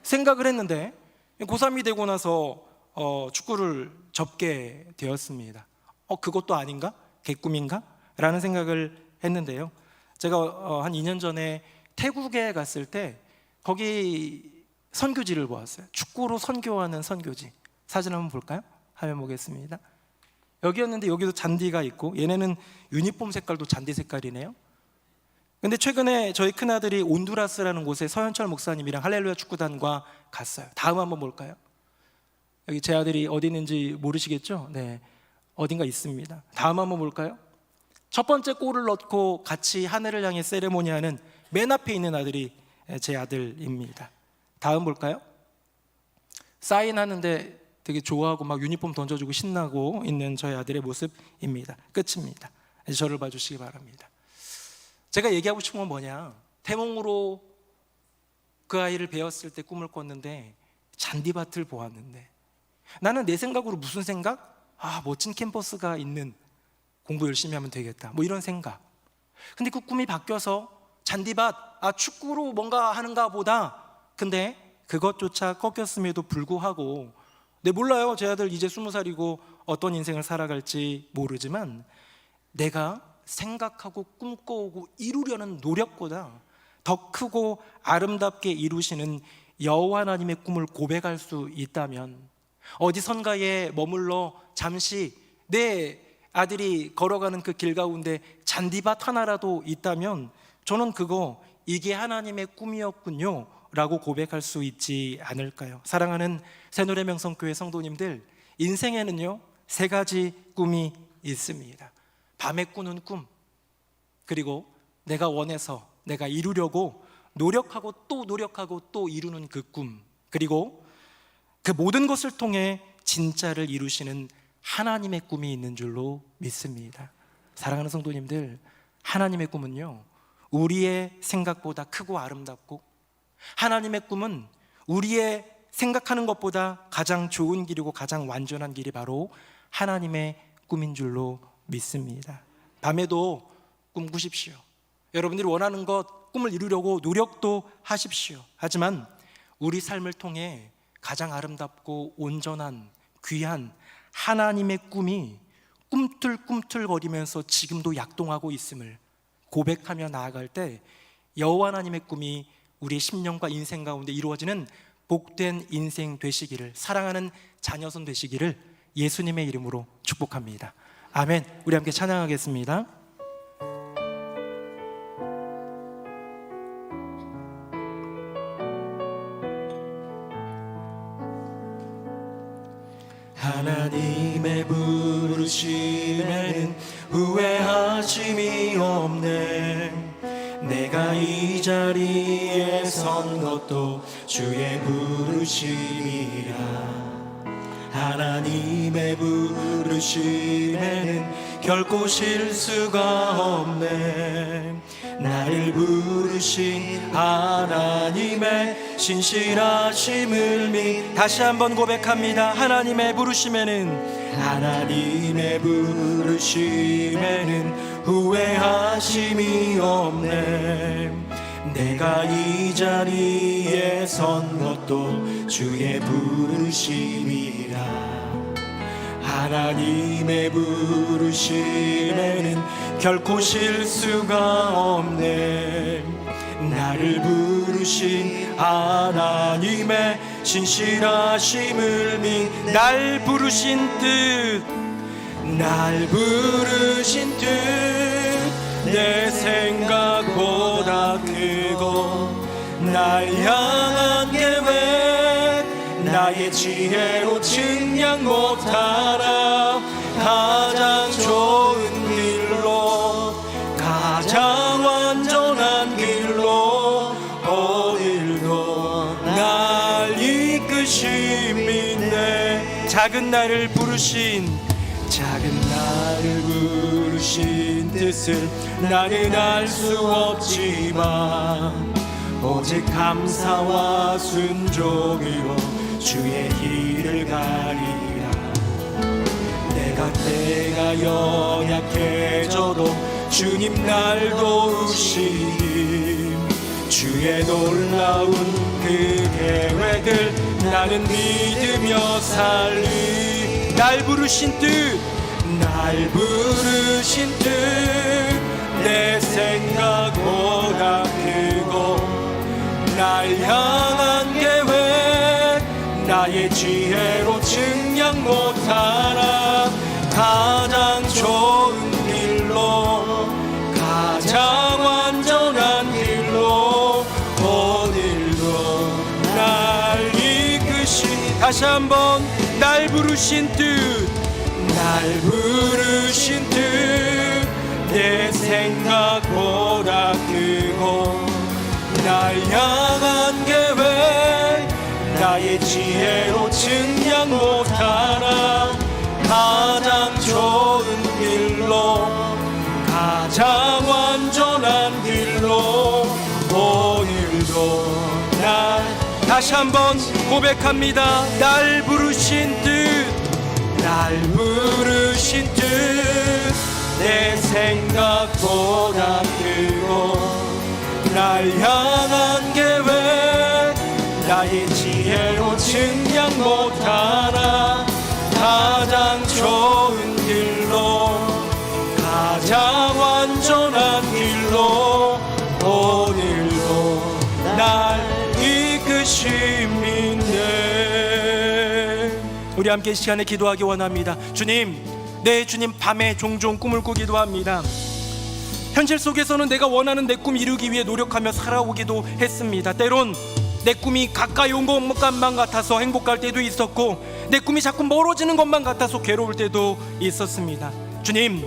생각을 했는데, 고3이 되고 나서 축구를 접게 되었습니다. 그것도 아닌가? 개꿈인가? 라는 생각을 했는데요, 제가 한 2년 전에 태국에 갔을 때 거기 선교지를 보았어요. 축구로 선교하는 선교지. 사진 한번 볼까요? 화면 보겠습니다. 여기였는데 여기도 잔디가 있고, 얘네는 유니폼 색깔도 잔디 색깔이네요. 근데 최근에 저희 큰아들이 온두라스라는 곳에 서현철 목사님이랑 할렐루야 축구단과 갔어요. 다음 한번 볼까요? 여기 제 아들이 어디 있는지 모르시겠죠? 네, 어딘가 있습니다. 다음 한번 볼까요? 첫 번째 골을 넣고 같이 하늘을 향해 세레모니하는 맨 앞에 있는 아들이 제 아들입니다. 다음 볼까요? 사인하는데 되게 좋아하고 막 유니폼 던져주고 신나고 있는 저희 아들의 모습입니다. 끝입니다. 이제 저를 봐주시기 바랍니다. 제가 얘기하고 싶은 건 뭐냐, 태몽으로 그 아이를 배웠을 때 꿈을 꿨는데 잔디밭을 보았는데, 나는 내 생각으로 무슨 생각? 멋진 캠퍼스가 있는, 공부 열심히 하면 되겠다, 뭐 이런 생각. 근데 그 꿈이 바뀌어서 잔디밭, 축구로 뭔가 하는가 보다. 근데 그것조차 꺾였음에도 불구하고, 네, 몰라요. 제 아들 이제 20살이고 어떤 인생을 살아갈지 모르지만 내가 생각하고 꿈꿔오고 이루려는 노력보다 더 크고 아름답게 이루시는 여호와 하나님의 꿈을 고백할 수 있다면, 어디선가에 머물러 잠시 내 아들이 걸어가는 그 길 가운데 잔디밭 하나라도 있다면 저는 이게 하나님의 꿈이었군요 라고 고백할 수 있지 않을까요? 사랑하는 새노래명성교회 성도님들, 인생에는요 3가지 꿈이 있습니다. 밤에 꾸는 꿈, 그리고 내가 원해서 내가 이루려고 노력하고 또 이루는 그 꿈, 그리고 그 모든 것을 통해 진짜를 이루시는 하나님의 꿈이 있는 줄로 믿습니다. 사랑하는 성도님들, 하나님의 꿈은요 우리의 생각보다 크고 아름답고, 하나님의 꿈은 우리의 생각하는 것보다 가장 좋은 길이고 가장 완전한 길이 바로 하나님의 꿈인 줄로 믿습니다. 밤에도 꿈 꾸십시오. 여러분들이 원하는 것, 꿈을 이루려고 노력도 하십시오. 하지만 우리 삶을 통해 가장 아름답고 온전한 귀한 하나님의 꿈이 꿈틀꿈틀거리면서 지금도 약동하고 있음을 고백하며 나아갈 때 여호와 하나님의 꿈이 우리의 심령과 인생 가운데 이루어지는 복된 인생 되시기를, 사랑하는 자녀손 되시기를 예수님의 이름으로 축복합니다. 아멘. 우리 함께 찬양하겠습니다. 하나님의 부르심에는 후회하심이 없네. 내가 이 자리에 선 것도 주의 부르심이라. 하나님의 부르심에는 결코 실수가 없네. 나를 부르신 하나님의 신실하심을 다시 한번 고백합니다. 하나님의 부르심에는, 하나님의 부르심에는 후회하심이 없네. 내가 이 자리에 선 것도 주의 부르심이라. 하나님의 부르심에는 결코 실수가 없네. 나를 부르신 하나님의 신실하심을 날 부르신 뜻, 날 부르신 뜻 내 생각보다 크고, 날 향한 계획 나의 지혜로 측량 못하나. 가장 좋은 길로, 가장 완전한 길로 오늘도 날 이끄심인데, 작은 나를 부르신 뜻을 나는 알 수 없지만 오직 감사와 순종으로 주의 길을 가리라. 때가 연약해져도 주님 날 도우시니, 주의 놀라운 그 계획을 나는 믿으며 살리. 날 부르신 뜻, 날 부르신 뜻 내 생각보다 크고, 날 향한 계획 나의 지혜로 측량 못하나. 가장 좋은 길로, 가장 완전한 길로 오늘도 날 이끄시. 다시 한번 날 부르신 뜻, 날 부르신 뜻 내 생각보다 크고, 날 향한 계획 나의 지혜로 측량 못하나. 가장 좋은 길로, 가장 완전한 길로 오늘도 다시 한번 고백합니다. 날 부르신 뜻, 날 부르신 뜻 내 생각보다 크고, 날 향한 계획 나의 지혜로 증량 못하나 가장 좋은 길로 가장 완전한 길로 오늘도 날 이끄심인데. 우리 함께 이 시간에 기도하기 원합니다. 주님, 네 주님, 밤에 종종 꿈을 꾸기도 합니다. 현실 속에서는 내가 원하는 내 꿈 이루기 위해 노력하며 살아오기도 했습니다. 때론 내 꿈이 가까이 온 것만 같아서 행복할 때도 있었고, 내 꿈이 자꾸 멀어지는 것만 같아서 괴로울 때도 있었습니다. 주님,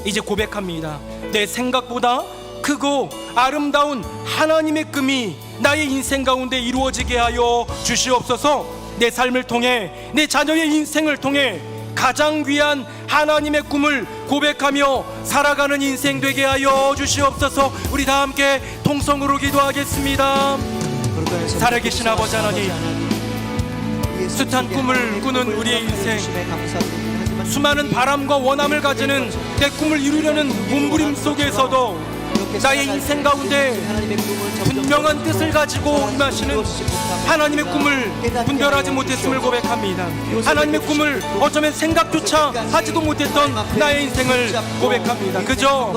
이제 고백합니다. 내 생각보다 크고 아름다운 하나님의 꿈이 나의 인생 가운데 이루어지게 하여 주시옵소서. 내 삶을 통해, 내 자녀의 인생을 통해 가장 귀한 하나님의 꿈을 고백하며 살아가는 인생 되게 하여 주시옵소서. 우리 다 함께 통성으로 기도하겠습니다. 살아계신 아버지 하나님, 숱한 꿈을 꾸는 우리의 인생, 수많은 바람과 원함을 가지는 내 꿈을 이루려는 몸부림 속에서도 나의 인생 가운데 분명한 뜻을 가지고 임하시는 하나님의 꿈을 분별하지 못했음을 고백합니다. 하나님의 꿈을 어쩌면 생각조차 하지도 못했던 나의 인생을 고백합니다. 그저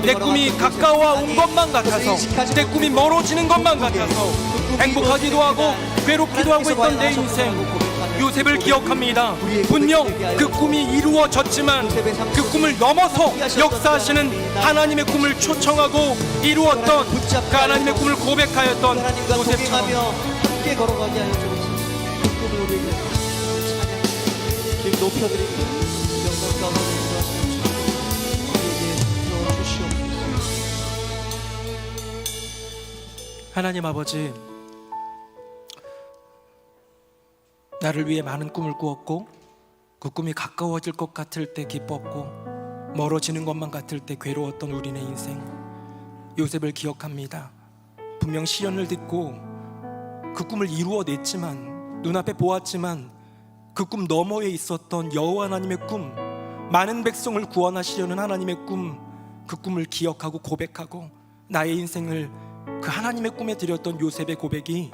내 꿈이 가까워온 것만 같아서, 내 꿈이 멀어지는 것만 같아서 행복하기도 하고 괴롭기도 하고 했던 내 인생, 요셉을 기억합니다. 분명 그 꿈이 이루어졌지만 그 꿈을 넘어서 역사하시는 하나님의 꿈을 초청하고 이루었던 그 하나님의 꿈을 고백하였던 요셉처럼 함께 걸어가게 하여 주옵소서. 그 꿈을 우리에게 찬양 길 높여드리고 영광 가운데 들어가시는 우리에게 주시옵소서. 하나님 아버지, 나를 위해 많은 꿈을 꾸었고, 그 꿈이 가까워질 것 같을 때 기뻤고 멀어지는 것만 같을 때 괴로웠던 우리네 인생, 요셉을 기억합니다. 분명 시련을 듣고 그 꿈을 이루어냈지만, 눈앞에 보았지만 그 꿈 너머에 있었던 여호와 하나님의 꿈, 많은 백성을 구원하시려는 하나님의 꿈, 그 꿈을 기억하고 고백하고 나의 인생을 그 하나님의 꿈에 드렸던 요셉의 고백이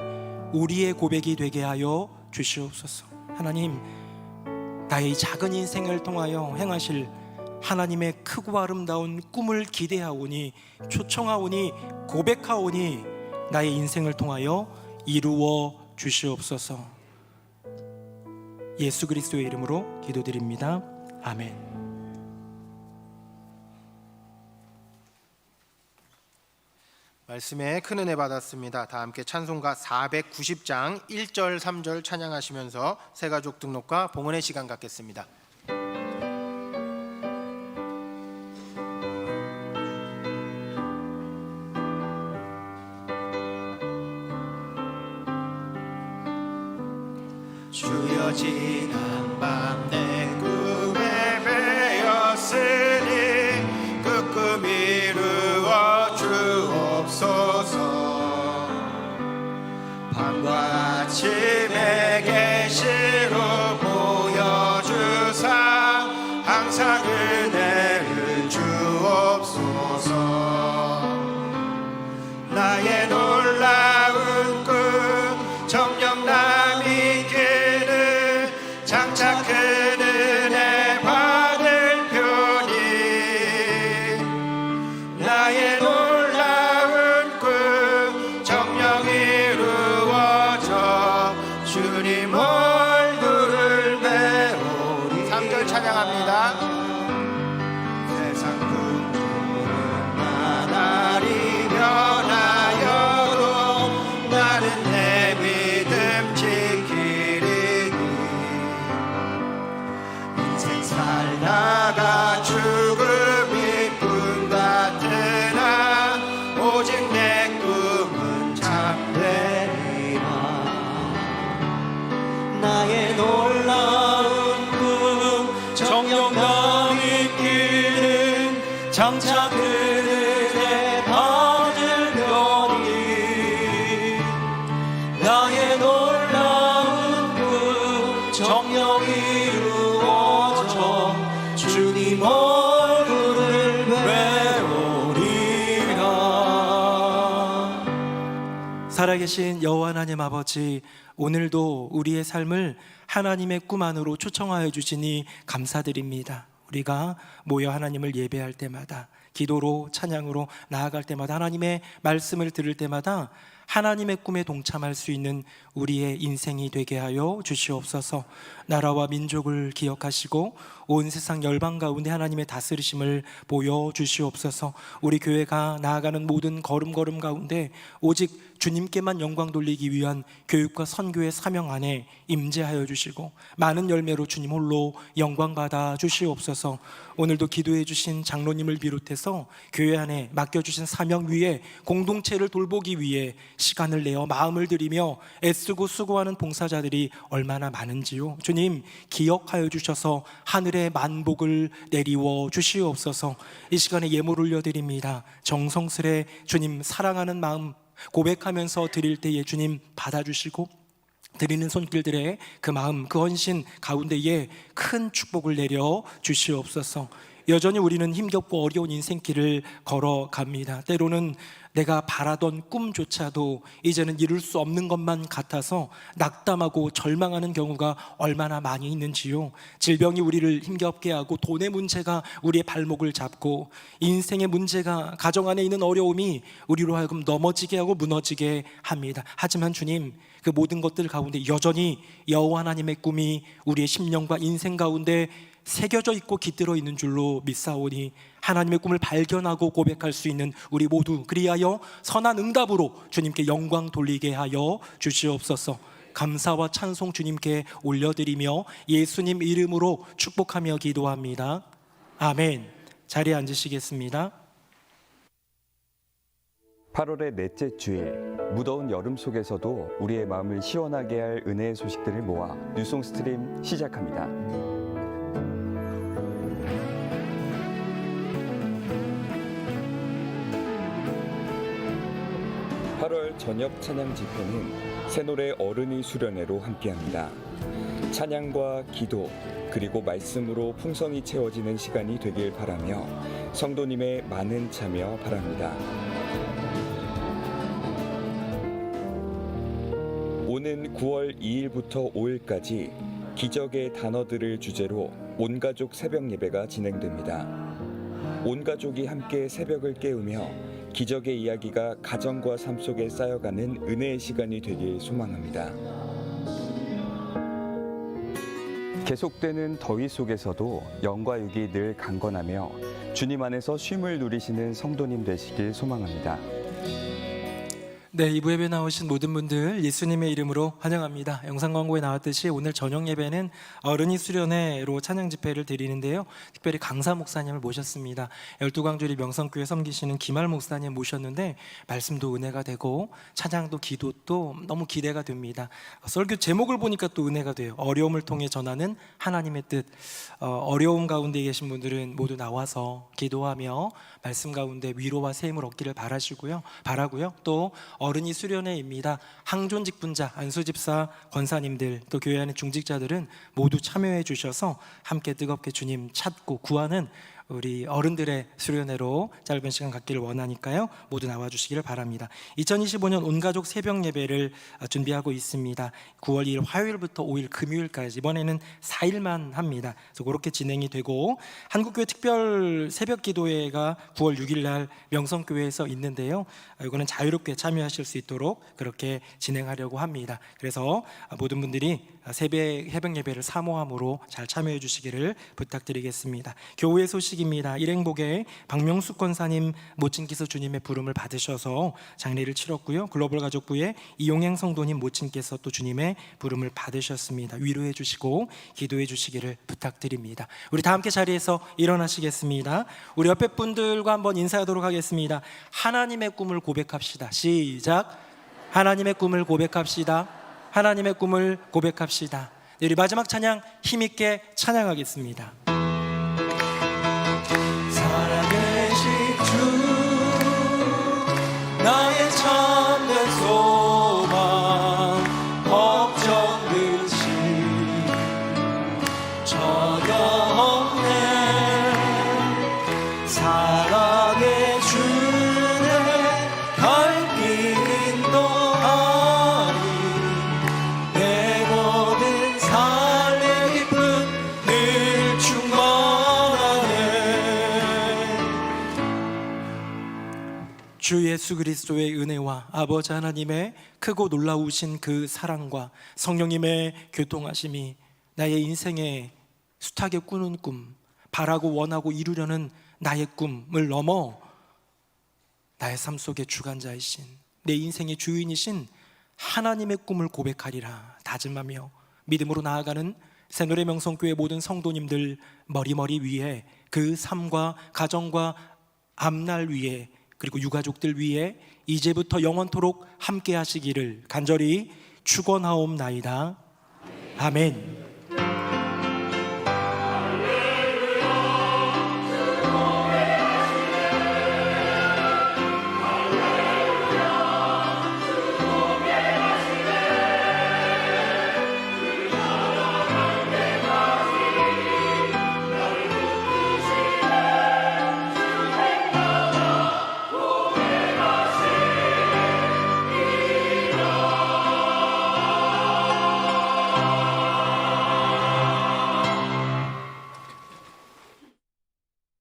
우리의 고백이 되게 하여 주시옵소서. 하나님, 나의 이 작은 인생을 통하여 행하실 하나님의 크고 아름다운 꿈을 기대하오니, 초청하오니, 고백하오니 나의 인생을 통하여 이루어 주시옵소서. 예수 그리스도의 이름으로 기도드립니다. 아멘. 말씀에 큰 은혜 받았습니다. 다 함께 찬송가 490장 1절 3절 찬양하시면서 새가족 등록과 봉헌의 시간 갖겠습니다. 주여 지난 밤 내 꿈에 배었으니 그 꿈 이루어 주옵소서. 밤과 아침에 계시로 보여주사 항상 은혜를 주옵소서. 나의 놀라운 꿈 정녕 남이 기는 장차 큰 은혜 받을 편이, 나의 놀라운 꿈 정녕 이루어져 주님 얼굴을 배우리. 3절 찬양합니다. 세상 꿈꾸는 나날이 변하여도 나는 내 믿음 지키리니. 인생 살다가 죽음이 꿈 같으나 오직 내 꿈은 참되리라. 나의 놀라운 꿈 정녕 남이 끼는 장차 큰 은혜 받을 편이, 나의 놀라운 꿈 정녕 이루어져 주님 얼굴을 배우리라. 살아계신 여호와 하나님 아버지, 오늘도 우리의 삶을 하나님의 꿈 안으로 초청하여 주시니 감사드립니다. 우리가 모여 하나님을 예배할 때마다, 기도로 찬양으로 나아갈 때마다, 하나님의 말씀을 들을 때마다 하나님의 꿈에 동참할 수 있는 우리의 인생이 되게 하여 주시옵소서. 나라와 민족을 기억하시고 온 세상 열방 가운데 하나님의 다스리심을 보여주시옵소서. 우리 교회가 나아가는 모든 걸음걸음 가운데 오직 주님께만 영광 돌리기 위한 교육과 선교의 사명 안에 임재하여 주시고 많은 열매로 주님 홀로 영광 받아 주시옵소서. 오늘도 기도해 주신 장로님을 비롯해서 교회 안에 맡겨주신 사명 위에 공동체를 돌보기 위해 시간을 내어 마음을 들이며 애쓰고 수고하는 봉사자들이 얼마나 많은지요. 주님 기억하여 주셔서 하늘의 만복을 내리워 주시옵소서. 이 시간에 예물 올려드립니다. 정성스레 주님 사랑하는 마음 고백하면서 드릴 때에 주님 받아주시고 드리는 손길들의 그 마음, 그 헌신 가운데에 큰 축복을 내려 주시옵소서. 여전히 우리는 힘겹고 어려운 인생길을 걸어갑니다. 때로는 내가 바라던 꿈조차도 이제는 이룰 수 없는 것만 같아서 낙담하고 절망하는 경우가 얼마나 많이 있는지요. 질병이 우리를 힘겹게 하고 돈의 문제가 우리의 발목을 잡고 인생의 문제가 가정 안에 있는 어려움이 우리로 하여금 넘어지게 하고 무너지게 합니다. 하지만 주님, 그 모든 것들 가운데 여전히 여호와 하나님의 꿈이 우리의 심령과 인생 가운데 새겨져 있고 깃들어 있는 줄로 믿사오니 하나님의 꿈을 발견하고 고백할 수 있는 우리 모두, 그리하여 선한 응답으로 주님께 영광 돌리게 하여 주시옵소서. 감사와 찬송 주님께 올려드리며 예수님 이름으로 축복하며 기도합니다. 아멘. 자리에 앉으시겠습니다. 8월의 넷째 주일, 무더운 여름 속에서도 우리의 마음을 시원하게 할 은혜의 소식들을 모아 뉴송 스트림 시작합니다. 저녁 찬양 집회는 새노래 어른이 수련회로 함께합니다. 찬양과 기도 그리고 말씀으로 풍성이 채워지는 시간이 되길 바라며 성도님의 많은 참여 바랍니다. 오는 9월 2일부터 5일까지 기적의 단어들을 주제로 온가족 새벽 예배가 진행됩니다. 온 가족이 함께 새벽을 깨우며 기적의 이야기가 가정과 삶 속에 쌓여가는 은혜의 시간이 되길 소망합니다. 계속되는 더위 속에서도 영과 육이 늘 강건하며 주님 안에서 쉼을 누리시는 성도님 되시길 소망합니다. 네, 2부 예배 나오신 모든 분들 예수님의 이름으로 환영합니다. 영상 광고에 나왔듯이 오늘 저녁 예배는 어른이 수련회로 찬양 집회를 드리는데요. 특별히 강사 목사님을 모셨습니다. 12광주리 명성교회 섬기시는 김할 목사님 모셨는데 말씀도 은혜가 되고 찬양도 기도도 너무 기대가 됩니다. 설교 제목을 보니까 또 은혜가 돼요. 어려움을 통해 전하는 하나님의 뜻. 어려움 가운데 계신 분들은 모두 나와서 기도하며 말씀 가운데 위로와 세임을 얻기를 바라고요. 또 어른이 수련회입니다. 항존 직분자, 안수집사, 권사님들, 또 교회 안의 중직자들은 모두 참여해 주셔서 함께 뜨겁게 주님 찾고 구하는 우리 어른들의 수련회로 짧은 시간 갖기를 원하니까요. 모두 나와주시기를 바랍니다. 2025년 온가족 새벽 예배를 준비하고 있습니다. 9월 2일 화요일부터 5일 금요일까지 이번에는 4일만 합니다. 그래서 그렇게 진행이 되고 한국교회 특별 새벽 기도회가 9월 6일 날 명성교회에서 있는데요. 이거는 자유롭게 참여하실 수 있도록 그렇게 진행하려고 합니다. 그래서 모든 분들이 새벽 예배를 사모함으로 잘 참여해 주시기를 부탁드리겠습니다. 교회 소식입니다. 일행복에 박명숙 권사님 모친께서 주님의 부름을 받으셔서 장례를 치렀고요. 글로벌 가족부에 이용행 성도님 모친께서 또 주님의 부름을 받으셨습니다. 위로해 주시고 기도해 주시기를 부탁드립니다. 우리 다 함께 자리에서 일어나시겠습니다. 우리 옆에 분들과 한번 인사하도록 하겠습니다. 하나님의 꿈을 고백합시다. 시작. 하나님의 꿈을 고백합시다. 하나님의 꿈을 고백합시다. 우리 마지막 찬양 힘있게 찬양하겠습니다. 살아계신 주 나의 참된 소망 걱정 근심 전혀 없네. 사랑의 주내 갈 길 인도하 주 예수 그리스도의 은혜와 아버지 하나님의 크고 놀라우신 그 사랑과 성령님의 교통하심이 나의 인생의 숱하게 꾸는 꿈, 바라고 원하고 이루려는 나의 꿈을 넘어 나의 삶 속의 주관자이신, 내 인생의 주인이신 하나님의 꿈을 고백하리라 다짐하며 믿음으로 나아가는 새노래 명성교회 모든 성도님들 머리머리 위에, 그 삶과 가정과 앞날 위에, 그리고 유가족들 위에 이제부터 영원토록 함께 하시기를 간절히 축원하옵나이다. 아멘.